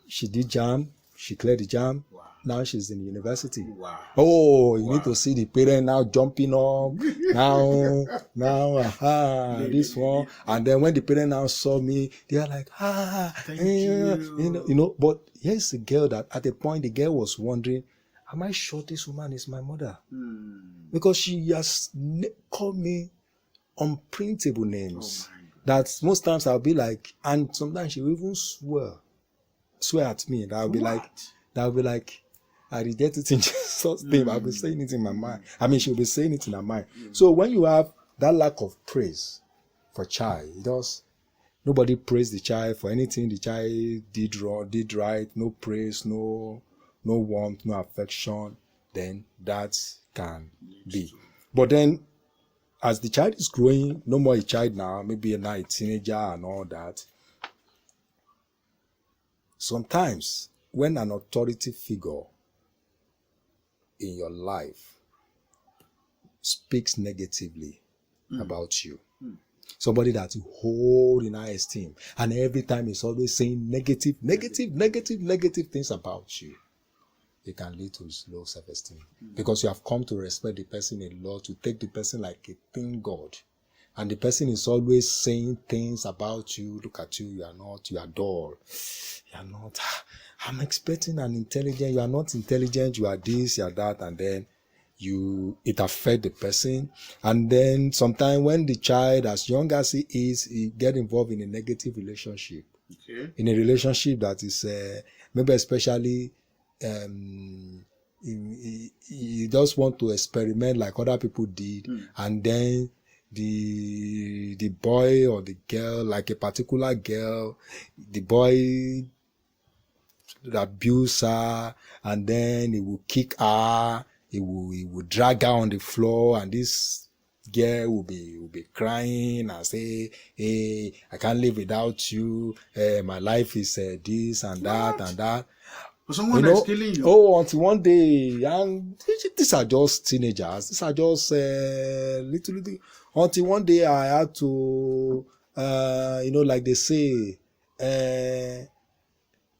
She did JAM. She cleared the JAM. Wow. Now she's in university. Wow. Oh, you need to see the parent now jumping up. This one. And then when the parent now saw me, they are like, Thank you. You know. But here's a girl that at a point the girl was wondering, am I sure this woman is my mother? Because she has called me unprintable names. That most times I'll be like, and sometimes she will even swear at me. That will be like, I reject it in Jesus' name. I'll be saying it in my mind. I mean, she'll be saying it in her mind. So when you have that lack of praise for child, nobody praised the child for anything the child did wrong, did right, no praise, no warmth, no affection, then that can be. But then, as the child is growing, no more a child now, maybe now a teenager and all that, sometimes when an authority figure in your life speaks negatively about you, Somebody that you hold in high esteem. And every time he's always saying negative things about you. It can lead to low self-esteem. Because you have come to respect the person a lot, to take the person like a thin God. And the person is always saying things about you. Look at you, you are dull. You are not, I'm expecting an intelligent, you are not intelligent, you are this, you are that, and then it affects the person. And then sometimes when the child, as young as he is, he get involved in a negative relationship. Okay. In a relationship that is, maybe especially, he just want to experiment like other people did, and then the boy or the girl, like a particular girl, the boy abuse her, and then he will kick her, he will drag her on the floor, and this girl will be crying and say, hey, I can't live without you, my life is this and that and that. Someone that's killing you. Oh, until one day, and these are just teenagers. These are just little. Until one day, I had to, like they say,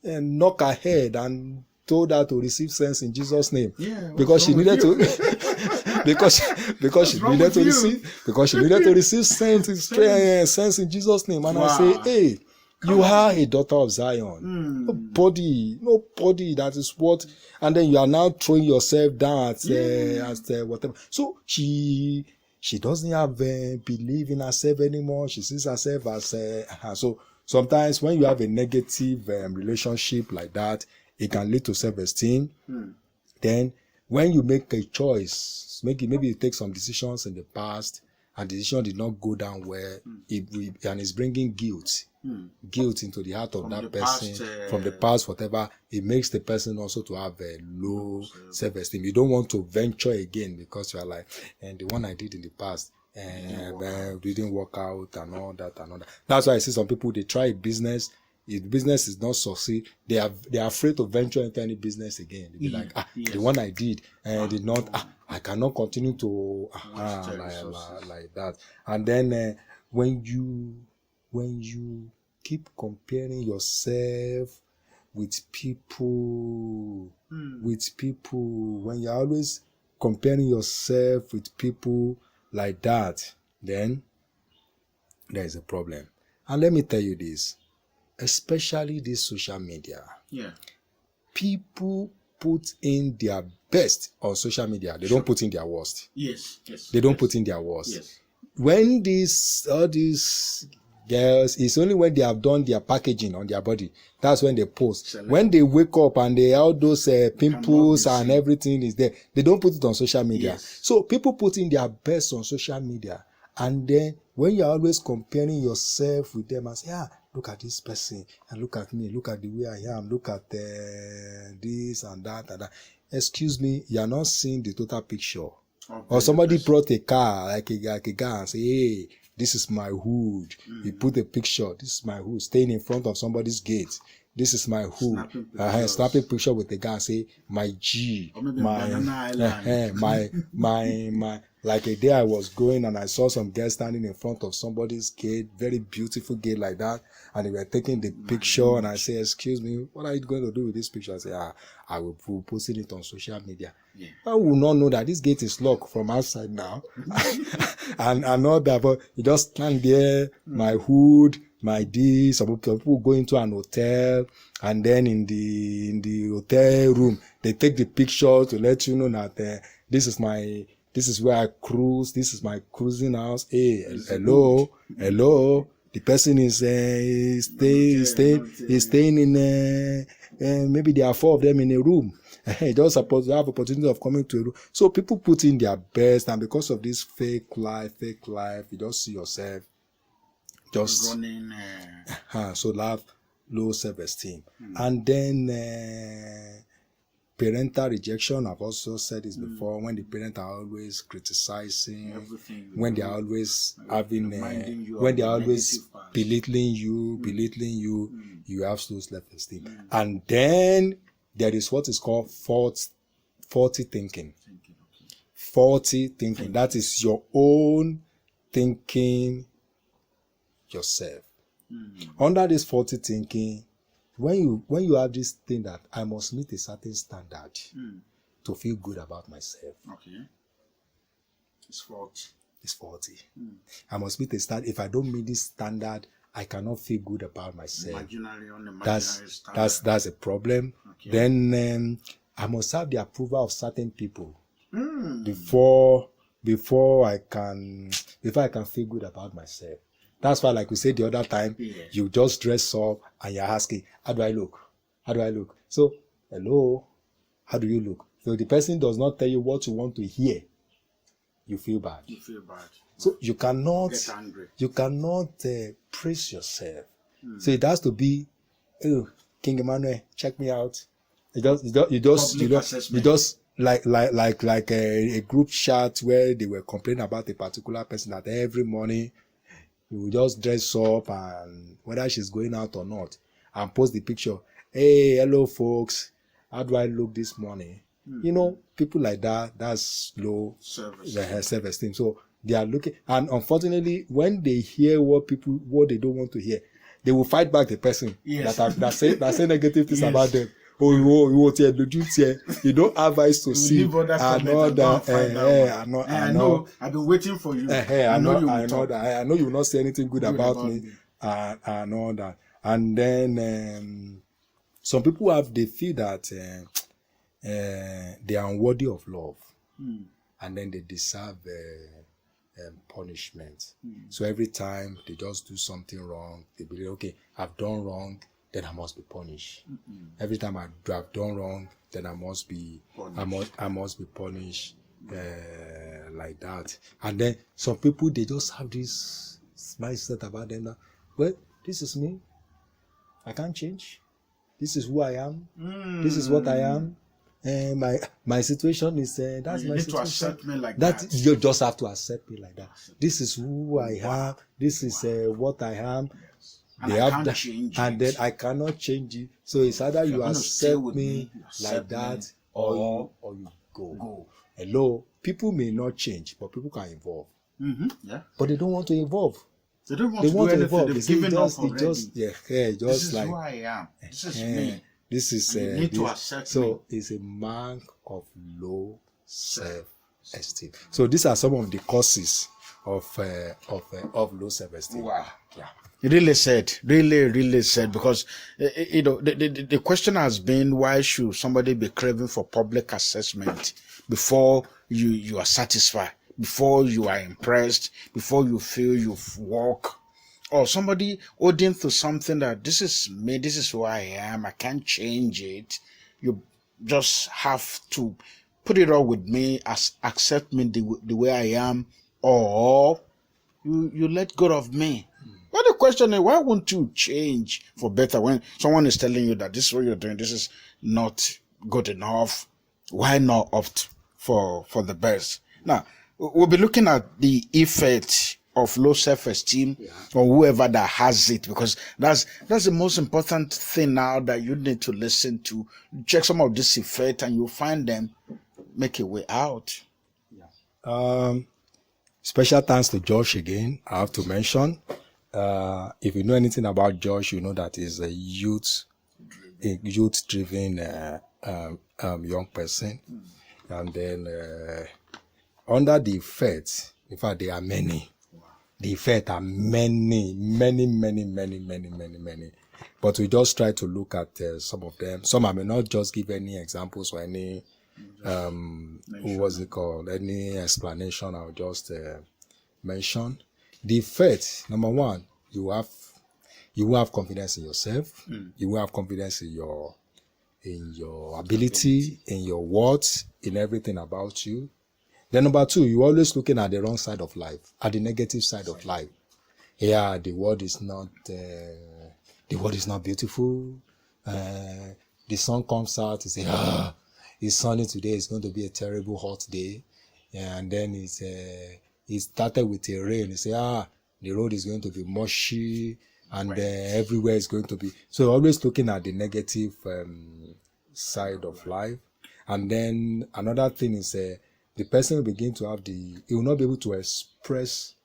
knock her head and told her to receive sense in Jesus' name. Yeah, because she needed to, because she needed to receive sense in Jesus' name. And I say, hey. You are a daughter of Zion. Nobody that is what, and then you are now throwing yourself down at whatever. So she doesn't have belief in herself anymore. She sees herself as so sometimes when you have a negative relationship like that, it can lead to self-esteem. Then when you make a choice, maybe you take some decisions in the past and the decision did not go down well, and it's bringing guilt into the heart of that person from the past, whatever, it makes the person also to have a low self-esteem. You don't want to venture again because you are like, and the one I did in the past didn't work out and all that. That's why I see some people, they try a business. If the business is not succeed, they are afraid to venture into any business again. They'll be like, the one I did did not, I cannot continue to like that. And then when you keep comparing yourself with people, when you're always comparing yourself with people like that, then there is a problem. And let me tell you this, especially this social media. Yeah. People put in their best on social media. They don't put in their worst. Yes. They don't put in their worst. Yes. When all these girls, it's only when they have done their packaging on their body, that's when they post. When they wake up and they all those pimples and everything is there, they don't put it on social media. Yes. So people put in their best on social media, and then when you're always comparing yourself with them and say, look at this person and look at me, look at the way I am, look at this and that and that. Excuse me, you're not seeing the total picture. Or somebody brought a car, like a guy, and say, hey, this is my hood. He put a picture, this is my hood, staying in front of somebody's gate. This is my hood. Snapping picture with the guy and say, my G, my, like a day I was going and I saw some girls standing in front of somebody's gate, very beautiful gate like that, and they were taking the picture, and I say, excuse me, what are you going to do with this picture? I say, I will post it on social media. Yeah. I will not know that this gate is locked from outside now. and all that, but you just stand there, my hood, my this. Some people go into an hotel, and then in the hotel room, they take the picture to let you know that this is where I cruise. This is my cruising house. Hey, hello. The person is staying in. Maybe there are 4 of them in a room. Just supposed to have opportunity of coming to a room. So people put in their best, and because of this fake life, you just see yourself just running. So have low self-esteem, and then. Parental rejection, I've also said this before, when the parents are always criticizing, everything, when they are always having, when they are always belittling you, you have low self-esteem. And then there is what is called faulty thinking. Faulty thinking. That is your own thinking yourself. Under this faulty thinking, when you have this thing that I must meet a certain standard to feel good about myself. Okay. It's faulty. It's faulty. I must meet a standard. If I don't meet this standard, I cannot feel good about myself. That's a problem. Okay. Then I must have the approval of certain people before I can feel good about myself. That's why, like we said the other time, you just dress up and you're asking, how do I look? How do I look? So, hello, how do you look? So the person does not tell you what you want to hear. You feel bad. So you cannot praise yourself. So it has to be, oh, King Emmanuel, check me out. You just like a group chat where they were complaining about a particular person that every morning you will just dress up and whether she's going out or not and post the picture. Hey, hello folks, how do I look this morning? People like that, that's low self-esteem. So they are looking, and unfortunately, when they hear what they don't want to hear, they will fight back the person that say negative things about them. You don't have eyes to see. I know. I've been waiting for you. I know you will not say anything good about me. I know that. And then some people they feel that they are unworthy of love, and then they deserve punishment. So every time they just do something wrong, they believe, okay, I've done wrong, then I must be punished. Every time I have done wrong, then I must be punished like that. And then some people, they just have this mindset about them that, well, this is me. I can't change. This is who I am. This is what I am. My situation is that's my situation. You need to accept me like that. You just have to accept me like that. This is who I am. This is what I am. And I can't change and then I cannot change it. So it's either you accept me like that, or you go. Hello, people may not change, but people can evolve. Yeah. But they don't want to evolve. They don't want to do anything. Evolve. They've given up already. This is like, who I am. This is me. This is you need to accept so me. It's a mark of low self-esteem. So these are some of the causes of low self-esteem. Wow. Yeah. Really said, because the question has been, why should somebody be craving for public assessment before you are satisfied, before you are impressed, before you feel you've worked, or somebody holding to something that this is me, this is who I am, I can't change it. You just have to put it all with me, accept me the way I am, or you let go of me. But the question is, why won't you change for better when someone is telling you that this is what you're doing, this is not good enough? Why not opt for the best? Now, we'll be looking at the effect of low self-esteem or whoever that has it, because that's the most important thing now that you need to listen to. Check some of this effect and you'll find them, make a way out. Special thanks to Josh again. I have to mention, if you know anything about Josh, you know that he's a youth-driven young person. And then under the effects, in fact, there are many. The effects are many. But we just try to look at some of them. Some I may not just give any examples or any any explanation. I'll just mention the effect. Number one, you will have confidence in yourself. You will have confidence in your ability, in your words, in everything about you. Then number two, you're always looking at the wrong side of life, at the negative side of life. Yeah, the world is not beautiful. The sun comes out, you say, it's sunny today, it's going to be a terrible hot day. And then it started with a rain, you say, the road is going to be mushy, and everywhere is going to be. So always looking at the negative side of life. And then another thing is the person will begin to have he will not be able to express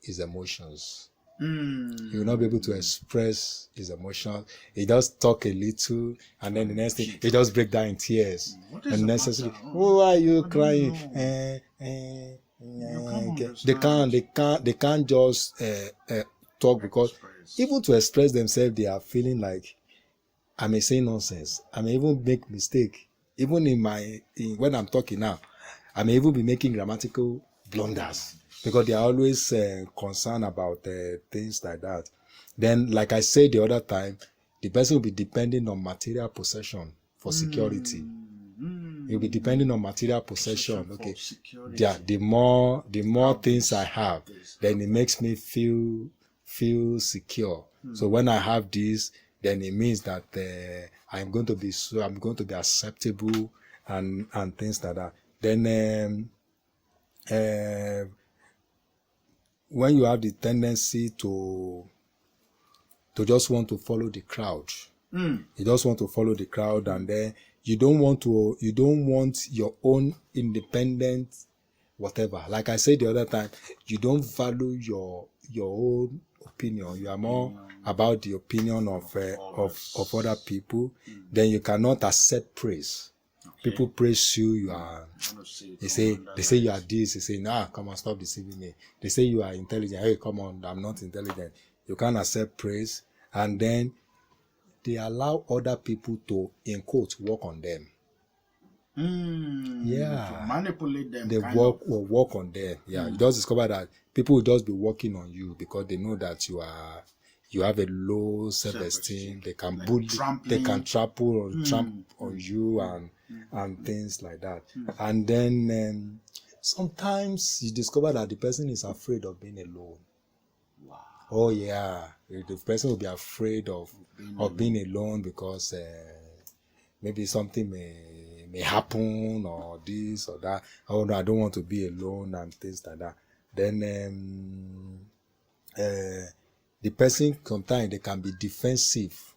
his emotions. He will not be able to express his emotions. He just talk a little, and then the next thing, he just break down in tears. And necessarily, why are you crying? They can't just talk, because even to express themselves, they are feeling like, I may say nonsense. I may even make mistake. Even when I'm talking now, I may even be making grammatical blunders, because they are always concerned about things like that. Then, like I said the other time, the person will be depending on material possession for security. He'll be depending on material possession. Okay, yeah. The more things I have, then it makes me feel secure. So when I have this, then it means that I'm going to be acceptable and things like that. Then when you have the tendency to just want to follow the crowd, you just want to follow the crowd, and then you don't want your own independent whatever. Like I said the other time, you don't value your own opinion. You are more about the opinion of other people. Then you cannot accept praise. People praise you. You are. They say you are this. They say, nah, come on, stop deceiving me. They say you are intelligent. Hey, come on, I'm not intelligent. You can't accept praise, and then they allow other people to, in quotes, work on them. To manipulate them. They work on them. Yeah, you just discover that people will just be working on you because they know that you have a low self-esteem. They can bully, they can trample on you and things like that. And then sometimes you discover that the person is afraid of being alone. Wow. Oh yeah, the person will be afraid of being alone because maybe something may happen, or this or that. Oh no, I don't want to be alone and things like that. Then the person, sometimes they can be defensive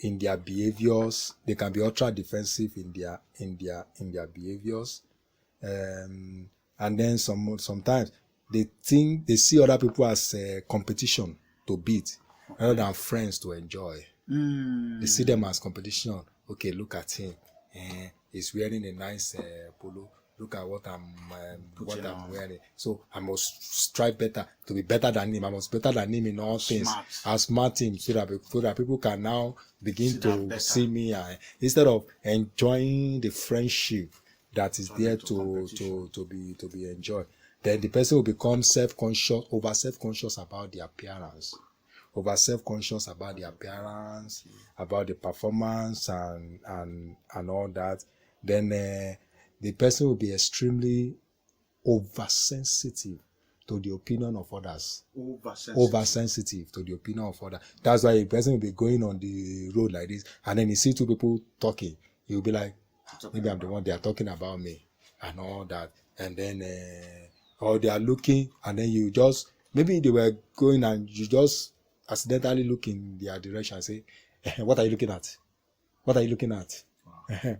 in their behaviors. They can be ultra defensive in their behaviors. And then sometimes they see other people as competition to beat rather than friends to enjoy. They see them as competition. Okay, look at him. He's wearing a nice polo. Look at what I'm wearing. So I must strive better to be better than him. I must be better than him in all things. I'll smart him so that people can now begin to see me. Instead of enjoying the friendship that is there to be enjoyed, then the person will become over self-conscious about the appearance. Over self-conscious about the appearance, about the performance and all that. Then the person will be extremely oversensitive to the opinion of others. Oversensitive to the opinion of others. That's why a person will be going on the road like this, and then he see two people talking. He will be like, maybe I'm the one they are talking about me, and all that. And then, or they are looking, and then you just, maybe they were going and you just accidentally look in their direction and say, what are you looking at? What are you looking at?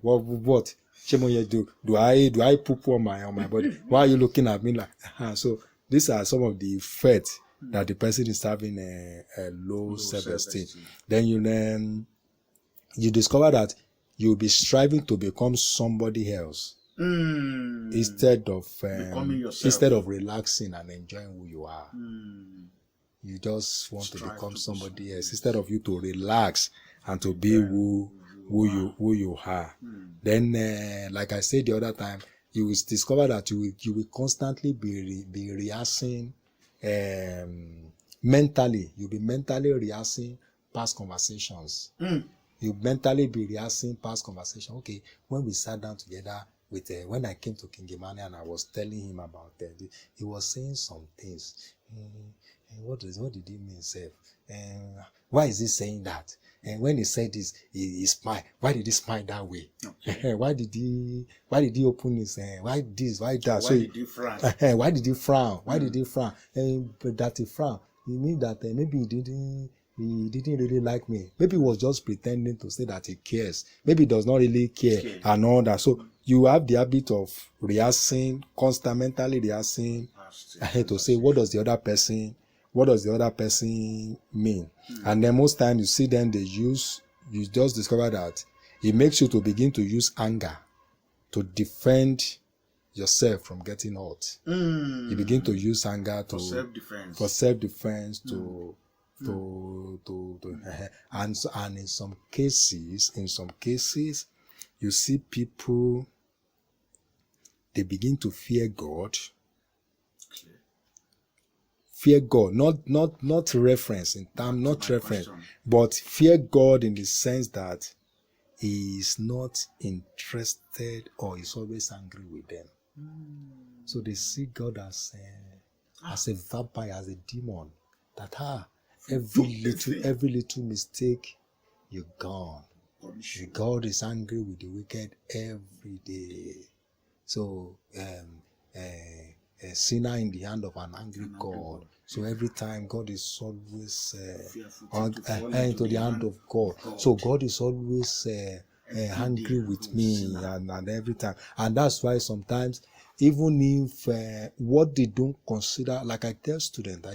Wow. What? Do I poop on my body? Why are you looking at me like? So these are some of the effects that the person is having a low self-esteem. Then you discover that you'll be striving to become somebody else instead of relaxing and enjoying who you are. You just want to become somebody else instead of you to relax and to be who you are. Then, like I said the other time, you will discover that you will constantly be rehearsing mentally. You'll be mentally rehearsing past conversations. You mentally be rehearsing past conversation. Okay, when we sat down together with when I came to King Emmanuel and I was telling him about he was saying some things. What did he mean, sir? Why is he saying that? And when he said this, he smiled. Why did he smile that way? Okay. Why did he open his why this? Why that? Why did he frown? Why did he frown? Why did he frown? But that he frown, it means that maybe he didn't really like me. Maybe he was just pretending to say that he cares. Maybe he does not really care and all that. So you have the habit of rehearsing, mentally rehearsing, to say what does the other person what does the other person mean? And then most times you see them, you just discover that it makes you to begin to use anger to defend yourself from getting hurt. You begin to use anger For self-defense. And in some cases, you see people, they begin to fear God. Fear God, not reference in time, not reference, but fear God in the sense that he is not interested or is always angry with them. So they see God as a vampire, as a demon. That every little mistake, you're gone. God is angry with the wicked every day. So a sinner in the hand of an angry God. So every time God is always into the hand of God. So God is always angry with me and every time. And that's why sometimes, even if what they don't consider, like I tell students,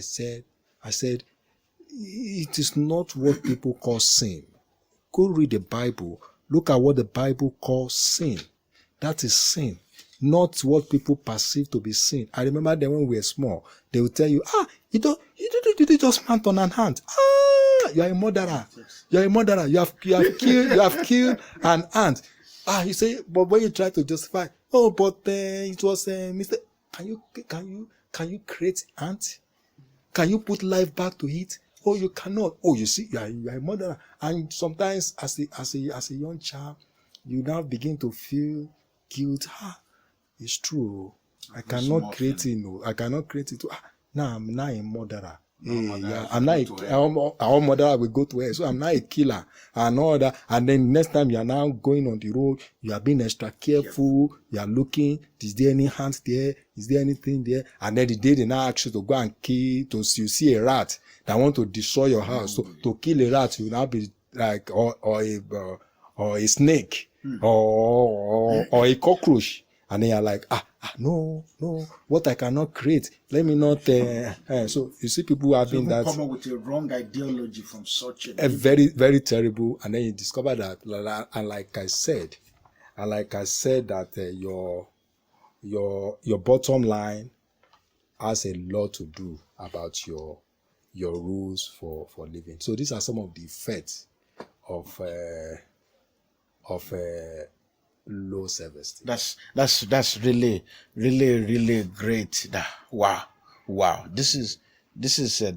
I said, it is not what people call sin. Go read the Bible. Look at what the Bible calls sin. That is sin. Not what people perceive to be sin. I remember them when we were small. They would tell you, you just plant on an ant. You are a murderer. You are a murderer. You have killed an ant. You say, but when you try to justify, but it was a mistake. Can you create ant? Can you put life back to it? Oh, you cannot. Oh, you see, you are a murderer. And sometimes, as a young child, you now begin to feel guilt. It's true. I cannot create it. No, I cannot create it. Now I'm not a murderer. I'm not our murderer will go to hell. So I'm not a killer and all that. And then next time you are now going on the road, you are being extra careful. You are looking. Is there any hands there? Is there anything there? And then the day they now ask you to go and kill, you see a rat that want to destroy your house. So to kill a rat, you will now be like or a snake or a cockroach. And then you're like, no, what I cannot create, let me not. So you see people having that. Come up with a wrong ideology from such a very, very terrible. And then you discover that, and like I said that your bottom line has a lot to do about your rules for living. So these are some of the effects of low self-esteem. That's really, really, really great. Wow. This is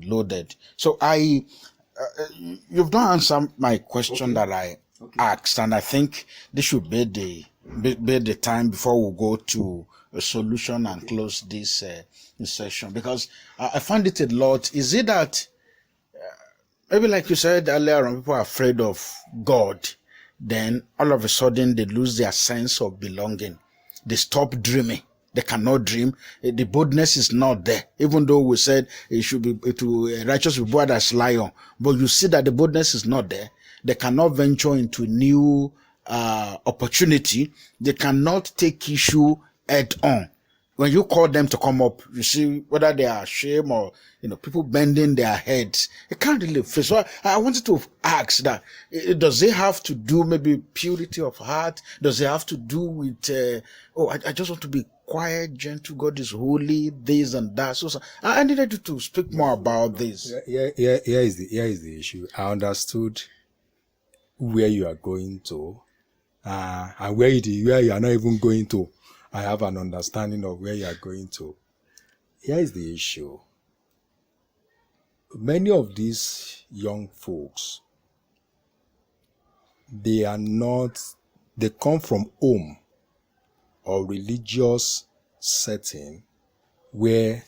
loaded. So you've not answered my question that I asked, and I think this should be the time before we go to a solution and close this session, because I find it a lot. Is it that maybe, like you said earlier on, people are afraid of God? Then all of a sudden they lose their sense of belonging. They stop dreaming. They cannot dream. The boldness is not there. Even though we said a righteous be bold as lion, but you see that the boldness is not there. They cannot venture into new opportunity. They cannot take issue head on. When you call them to come up, you see whether they are ashamed or, people bending their heads. It can't really face. So I wanted to ask that, does it have to do maybe purity of heart? Does it have to do with, I just want to be quiet, gentle, God is holy, this and that. So I needed you to speak more about this. Here is the issue. I understood where you are going to, and where you are not even going to. I have an understanding of where you are going to. Here is the issue. Many of these young folks, they come from home or religious setting where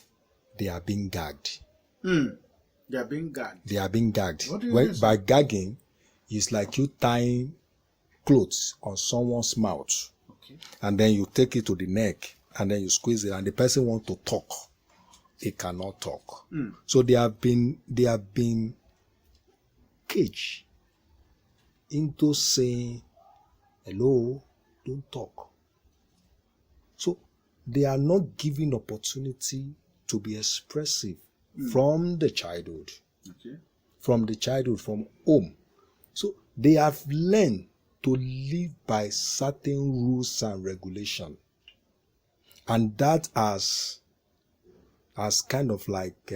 they are being gagged. They are being gagged. They are being gagged. What do you mean? By gagging, it's like you tying clothes on someone's mouth. And then you take it to the neck and then you squeeze it, and the person wants to talk. He cannot talk. So they have been caged into saying, hello, don't talk. So they are not given opportunity to be expressive from the childhood. Okay. From the childhood, from home. So they have learned to live by certain rules and regulation. And that has kind of like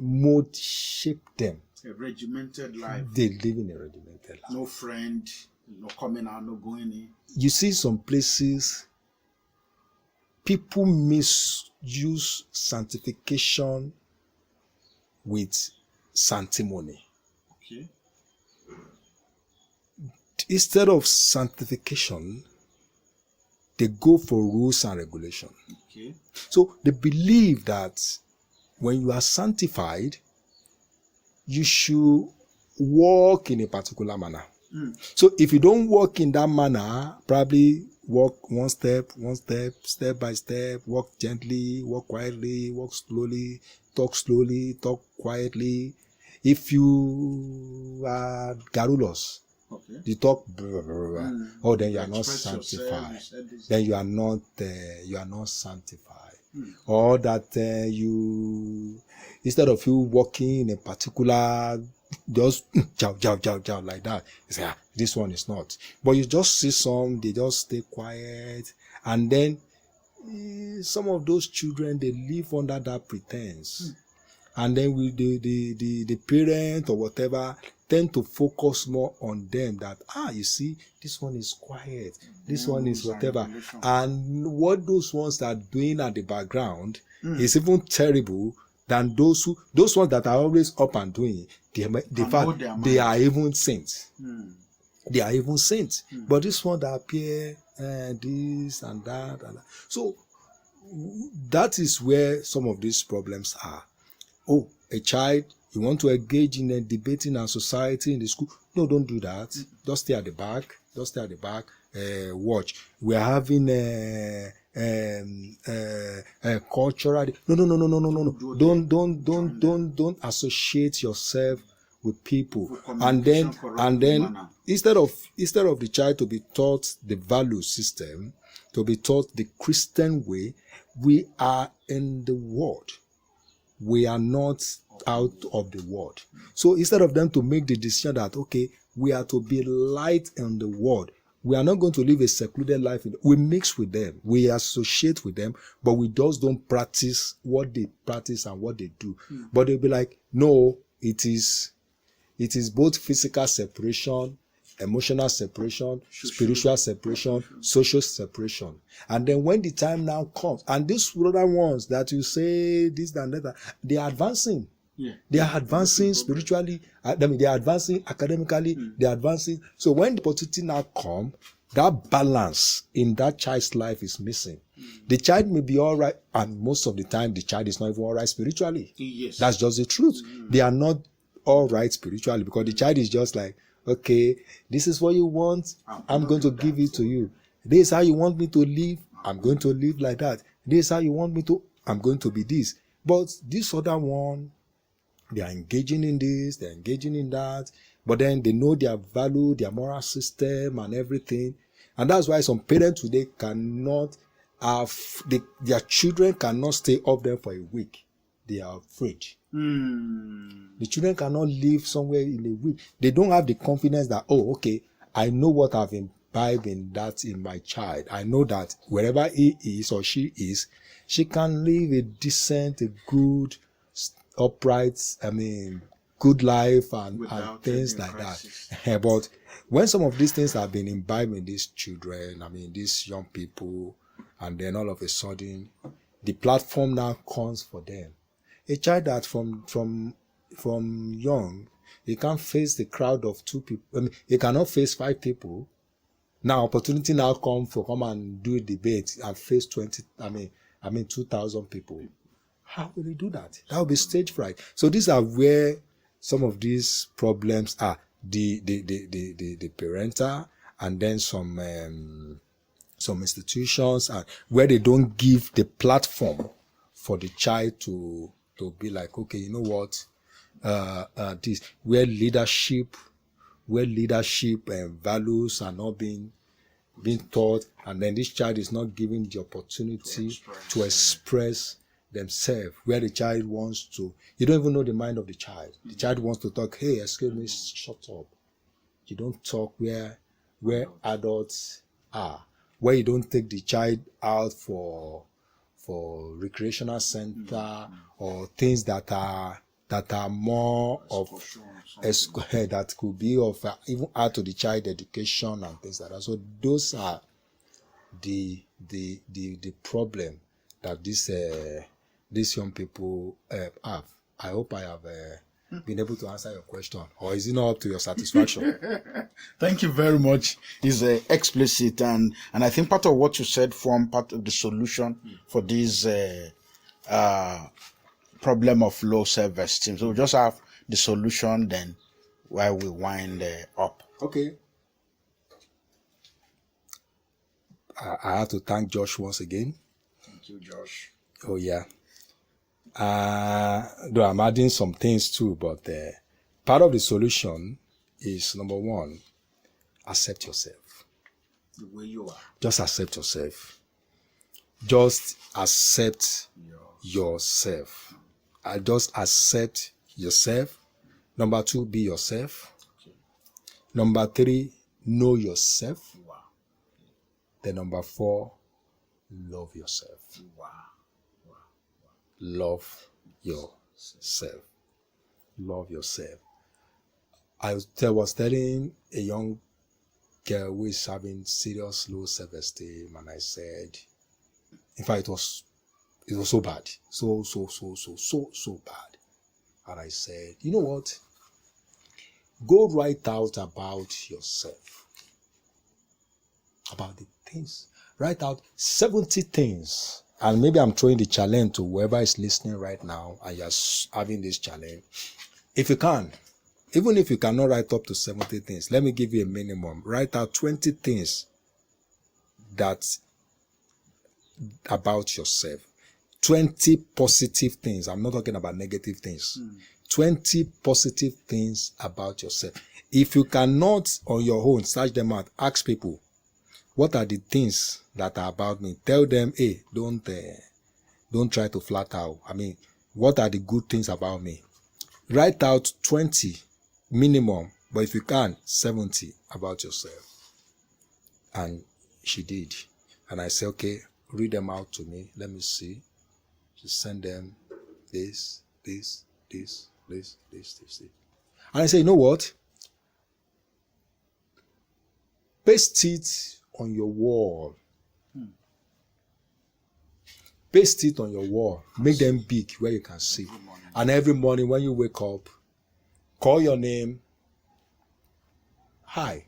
mold shaped them. A regimented life. They live in a regimented life. No friend, no coming out, no going in. You see some places, people misuse sanctification with sanctimony. Okay. Instead of sanctification, they go for rules and regulation. Okay. So they believe that when you are sanctified, you should walk in a particular manner. So if you don't walk in that manner, probably walk one step, step by step, walk gently, walk quietly, walk slowly, talk quietly. If you are garrulous, Okay. you talk blah, blah, blah. Oh, then you are not Express sanctified. yourself, Then you are not sanctified. Or that you, instead of you walking in a particular, just jow like that, you say, this one is not. But you just see some, they just stay quiet, and then some of those children, they live under that pretense. And then with the parent or whatever tend to focus more on them, that you see, this one is quiet, this one is whatever, and what those ones are doing at the background is even terrible than those ones that are always up and doing. They are even saints. They are even saints. But this one that appear this and that. So that is where some of these problems are. Oh, a child, you want to engage in a debating and society in the school? No, don't do that. Just stay at the back. Watch. We are having a cultural. No. Don't associate yourself with people. And then instead of the child to be taught the value system, to be taught the Christian way, we are in the world. We are not out of the world. So instead of them to make the decision that, okay, we are to be light in the world, we are not going to live a secluded life. We mix with them. We associate with them, but we just don't practice what they practice and what they do. But they'll be like, no, it is both physical separation, emotional separation, spiritual separation, social separation. And then when the time now comes, and these other ones that you say this and that, they are advancing. Yeah. They are advancing spiritually. They are advancing academically. They are advancing. So when the opportunity now comes, that balance in that child's life is missing. The child may be all right, and most of the time the child is not even all right spiritually. Yes. That's just the truth. They are not all right spiritually, because the child is just like, okay, this is what you want, I'm going to give it to you. This is how you want me to live, I'm going to live like that. This is how you want me to, I'm going to be this. But this other one, they are engaging in this, they're engaging in that, but then they know their value, their moral system and everything. And that's why some parents today cannot have, their children cannot stay off them for a week. They are afraid. The children cannot live somewhere in a week. They don't have the confidence that, oh, okay, I know what I've imbibed in my child. I know that wherever he is or she is, she can live a decent, a good, upright, good life and things like that. But when some of these things have been imbibed in these children, these young people, and then all of a sudden, the platform now comes for them. A child that from young, he can't face the crowd of 2 people. He cannot face 5 people. Now opportunity now come and do a debate and face 2,000 people. How will he do that? That will be stage fright. So these are where some of these problems are. The parental, and then some institutions, and where they don't give the platform for the child to be like, okay, you know what, this where leadership and values are not being taught, and then this child is not given the opportunity to express themselves, where the child wants to, you don't even know the mind of the child. The child wants to talk, hey, excuse me, shut up. You don't talk where adults are, where you don't take the child out for recreational center or things that are more of that could be of even add to the child education and things like that. So those are the problem that these young people have. I hope I have been able to answer your question, or is it not up to your satisfaction? Thank you very much. It's explicit, and I think part of what you said form part of the solution for this problem of low self-esteem. So we'll just have the solution then while we wind up. Okay. I have to thank Josh once again. Thank you, Josh. Oh yeah. Though I'm adding some things too, but part of the solution is, number one, accept yourself. The way you are. Just accept yourself. Just accept yourself. Just accept yourself. Number two, be yourself. Okay. Number three, know yourself. Wow. Then number four, love yourself. Wow. Love yourself. Love yourself. I was telling a young girl who is having serious low self-esteem, and I said, in fact, it was so bad. So bad. And I said, you know what? Go write out about yourself. About the things. Write out 70 things. And maybe I'm throwing the challenge to whoever is listening right now and you're having this challenge. If you can, even if you cannot write up to 70 things, let me give you a minimum. Write out 20 things about yourself. 20 positive things. I'm not talking about negative things. 20 positive things about yourself. If you cannot on your own search them out, ask people, what are the things that are about me? Tell them, hey, don't try to flat out. I mean, what are the good things about me? Write out 20 minimum, but if you can, 70 about yourself. And she did. And I said, okay, read them out to me. Let me see. She sent them this. And I said, you know what? Paste it on your wall. Paste it on your wall. Make them big where you can see. And every morning when you wake up, call your name. Hi,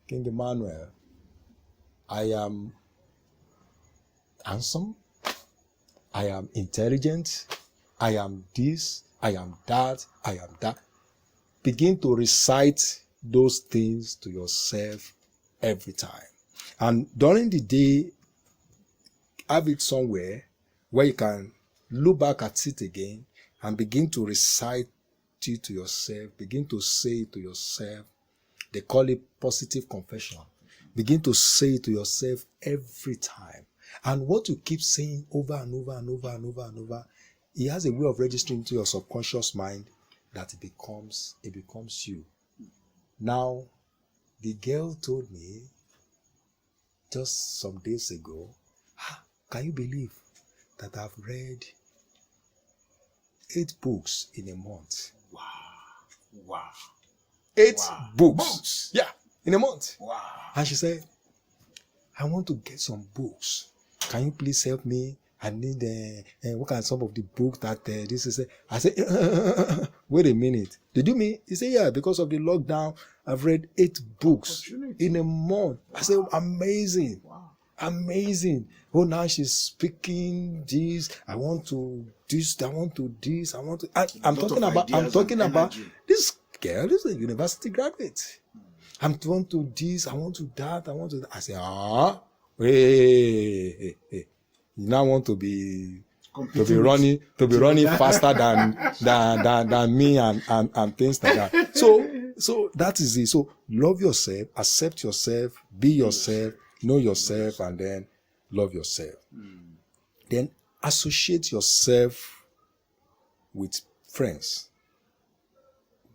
King Emmanuel. I am handsome. I am intelligent. I am this. I am that. I am that. Begin to recite those things to yourself every time. And during the day, have it somewhere where you can look back at it again and begin to recite it to yourself. Begin to say it to yourself. They call it positive confession. Begin to say it to yourself every time. And what you keep saying over and over and over and over and over, it has a way of registering to your subconscious mind that it becomes you. Now, the girl told me just some days ago, can you believe that I've read 8 books in a month? Wow. 8 books. Yeah, in a month. Wow. And she said, I want to get some books. Can you please help me? I need what are some of the books that this is. I said, wait a minute. Did you mean? He said, yeah, because of the lockdown, I've read 8 books in a month. I said, amazing. Wow. Amazing. Oh, now she's speaking this. I want to this. I want to this. I want to. I'm talking about this girl. This is a university graduate. I'm want to this. I want to that. I want to. I say, hey. You now want to be running faster than me and things like that. So that is it. So love yourself, accept yourself, be yourself, know yourself, and then love yourself. Then associate yourself with friends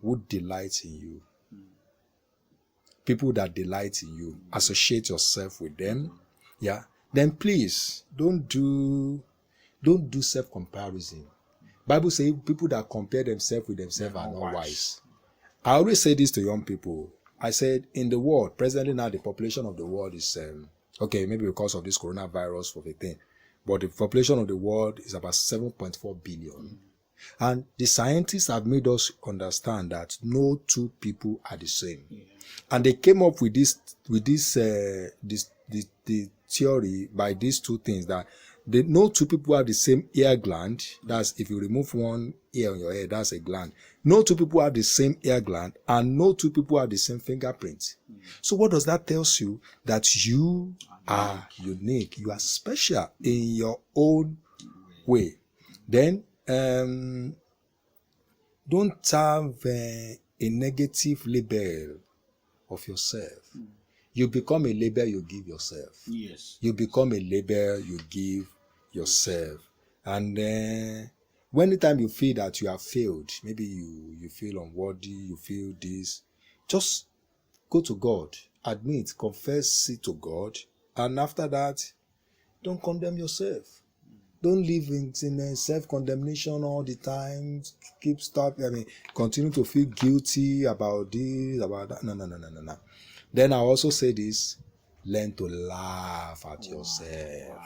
who delight in you. People that delight in you. Associate yourself with them. Yeah. Then please don't do self-comparison. Bible says people that compare themselves with themselves are not wise. I always say this to young people. I said, in the world, presently now the population of the world is, okay, maybe because of this coronavirus for the thing, but the population of the world is about 7.4 billion. And the scientists have made us understand that no two people are the same. And they came up with this theory by these two things, that no two people have the same ear gland. That's if you remove one ear on your head, that's a gland. No two people have the same ear gland, and no two people have the same fingerprint. So what does that tell you? That you are unique. You are special in your own way. Then don't have a negative label of yourself. You become a label you give yourself. Yes. You become a label you give yourself. And anytime you feel that you have failed, maybe you feel unworthy, you feel this, just go to God, admit, confess it to God, and after that, don't condemn yourself. Don't live in self-condemnation all the time. Continue to feel guilty about this, about that. No. Then I also say this: learn to laugh at yourself.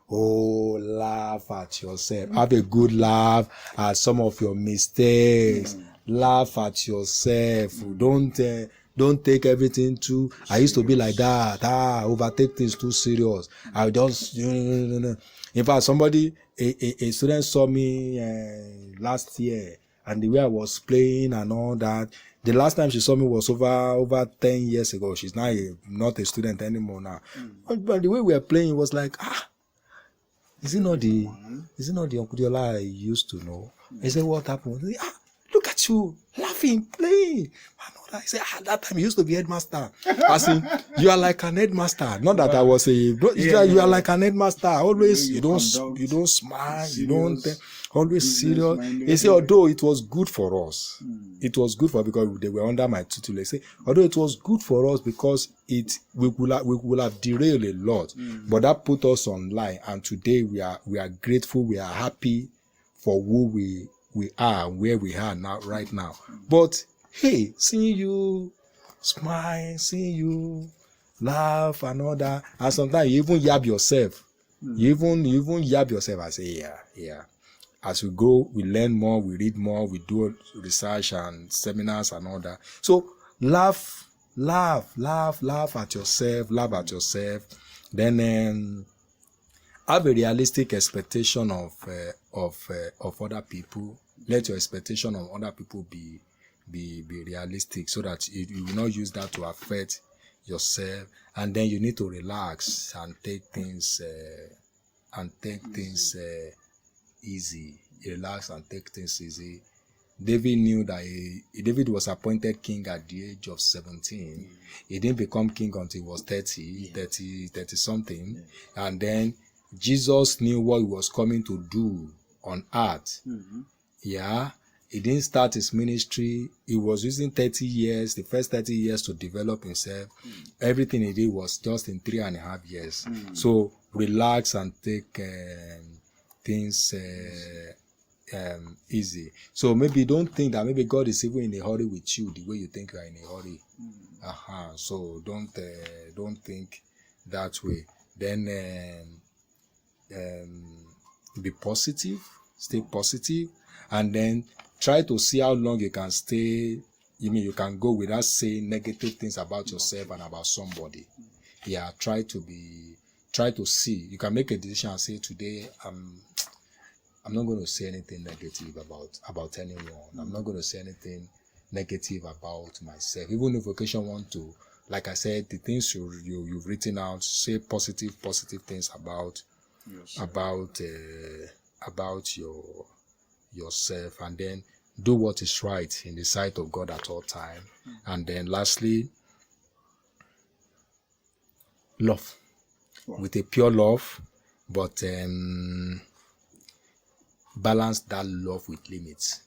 Oh, laugh at yourself. Have a good laugh at some of your mistakes. Laugh at yourself. Don't take everything too. I used to be like that. Overtake things too serious. I just no. In fact, a student saw me last year, and the way I was playing and all that. The last time she saw me was over 10 years ago. She's now not a student anymore now. But the way we were playing was like, is it not the Uncle Diola I used to know? I said, what happened? He said, look at you, laughing, playing. I said, that time you used to be headmaster. I said, you are like an headmaster. Not that I was you are like an headmaster. Always, you don't smile, you don't, always serious. He said, although it was good for us, it was good for, because they were under my tutelage. Say, although it was good for us because we would have derailed a lot, but that put us online, and today we are grateful, we are happy for who we are, where we are now, right now. But hey, seeing you smile, seeing you laugh and all that, and sometimes you even yab yourself. You even yab yourself. I say, yeah. As we go, we learn more, we read more, we do research and seminars and all that. So laugh at yourself, laugh at yourself. Then have a realistic expectation of other people. Let your expectation of other people be realistic, so that you will not use that to affect yourself. And then you need to relax and take things easy. Relax and take things easy. David knew that David was appointed king at the age of 17. He didn't become king until he was 30 something. And then Jesus knew what he was coming to do on earth. He didn't start his ministry. He was using the first 30 years to develop himself. Everything he did was just in 3.5 years. So relax and take things easy. So maybe don't think that maybe God is even in a hurry with you the way you think you are in a hurry. So don't think that way. Then be positive, stay positive, and then try to see how long you can stay. You can go without saying negative things about yourself and about somebody. Try to see. You can make a decision and say, today I'm not going to say anything negative about anyone. I'm not going to say anything negative about myself. Even if occasion want to, like I said, the things you've written out, say positive things about yourself, and then do what is right in the sight of God at all time. And then lastly, love with a pure love, but balance that love with limits.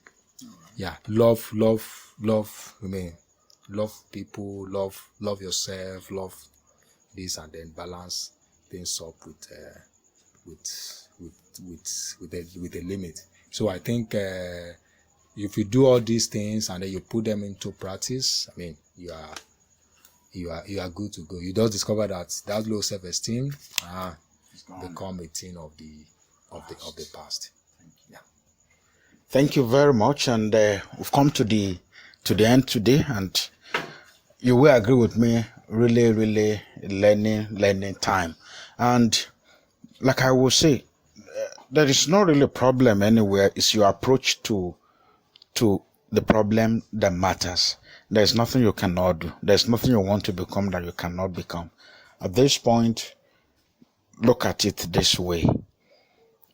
Yeah, love. I mean, love people, love yourself, love this, and then balance things up with a limit. So I think if you do all these things and then you put them into practice, I mean, you are good to go. You just discover that low self-esteem become a thing of the past. Yeah. Thank you very much, and we've come to the end today, and you will agree with me. Really learning time, and like I will say, there is not really a problem anywhere. It's your approach to the problem that matters. There's nothing you cannot do. There's nothing you want to become that you cannot become. At this point, look at it this way.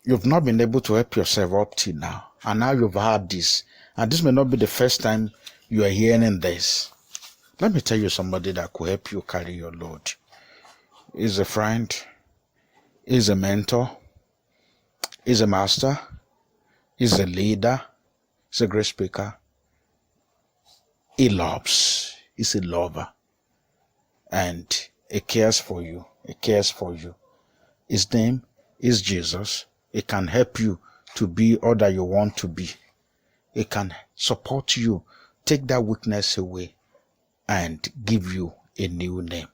You've not been able to help yourself up till now, and now you've had this, and this may not be the first time you are hearing this. Let me tell you somebody that could help you carry your load. He's a friend, he's a mentor, he's a master, he's a leader, he's a great speaker. He loves, he's a lover, and he cares for you. He cares for you. His name is Jesus. He can help you to be all that you want to be. He can support you, take that weakness away, and give you a new name.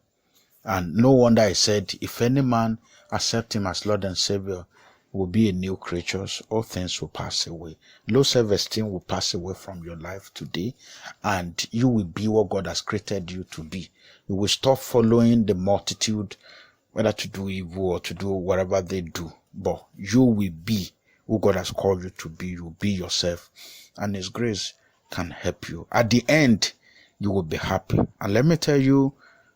And no wonder I said, if any man accept him as Lord and Savior, will be a new creature. All things will pass away. Low self-esteem will pass away from your life today, and you will be what God has created you to be. You will stop following the multitude, whether to do evil or to do whatever they do. But you will be who God has called you to be. You will be yourself, and His grace can help you. At the end, you will be happy. And let me tell you,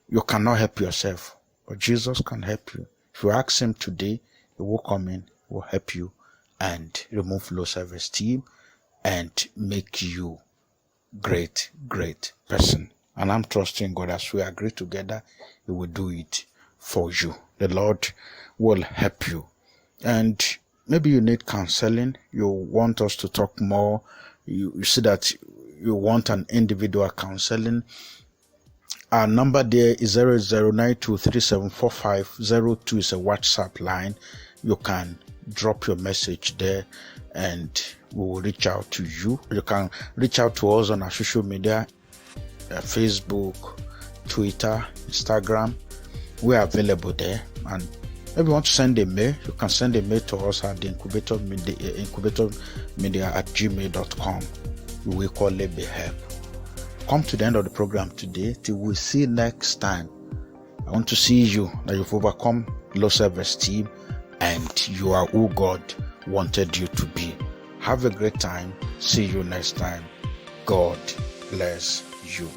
you cannot help yourself, but Jesus can help you. If you ask Him today, He will come in, He will help you, and remove low self-esteem and make you great person. And I'm trusting God, as we agree together, He will do it for you. The Lord will help you. And maybe you need counseling. You want us to talk more. You see that you want an individual counseling. Our number there is 0092374502. Is a WhatsApp line. You can drop your message there and we will reach out to you. You can reach out to us on our social media, Facebook, Twitter, Instagram. We are available there. And if you want to send a mail, you can send a mail to us at the incubatormedia@gmail.com. We will call it be help. Come to the end of the program today. Till we see next time. I want to see you, that you've overcome low self-esteem and you are who God wanted you to be. Have a great time. See you next time. God bless you.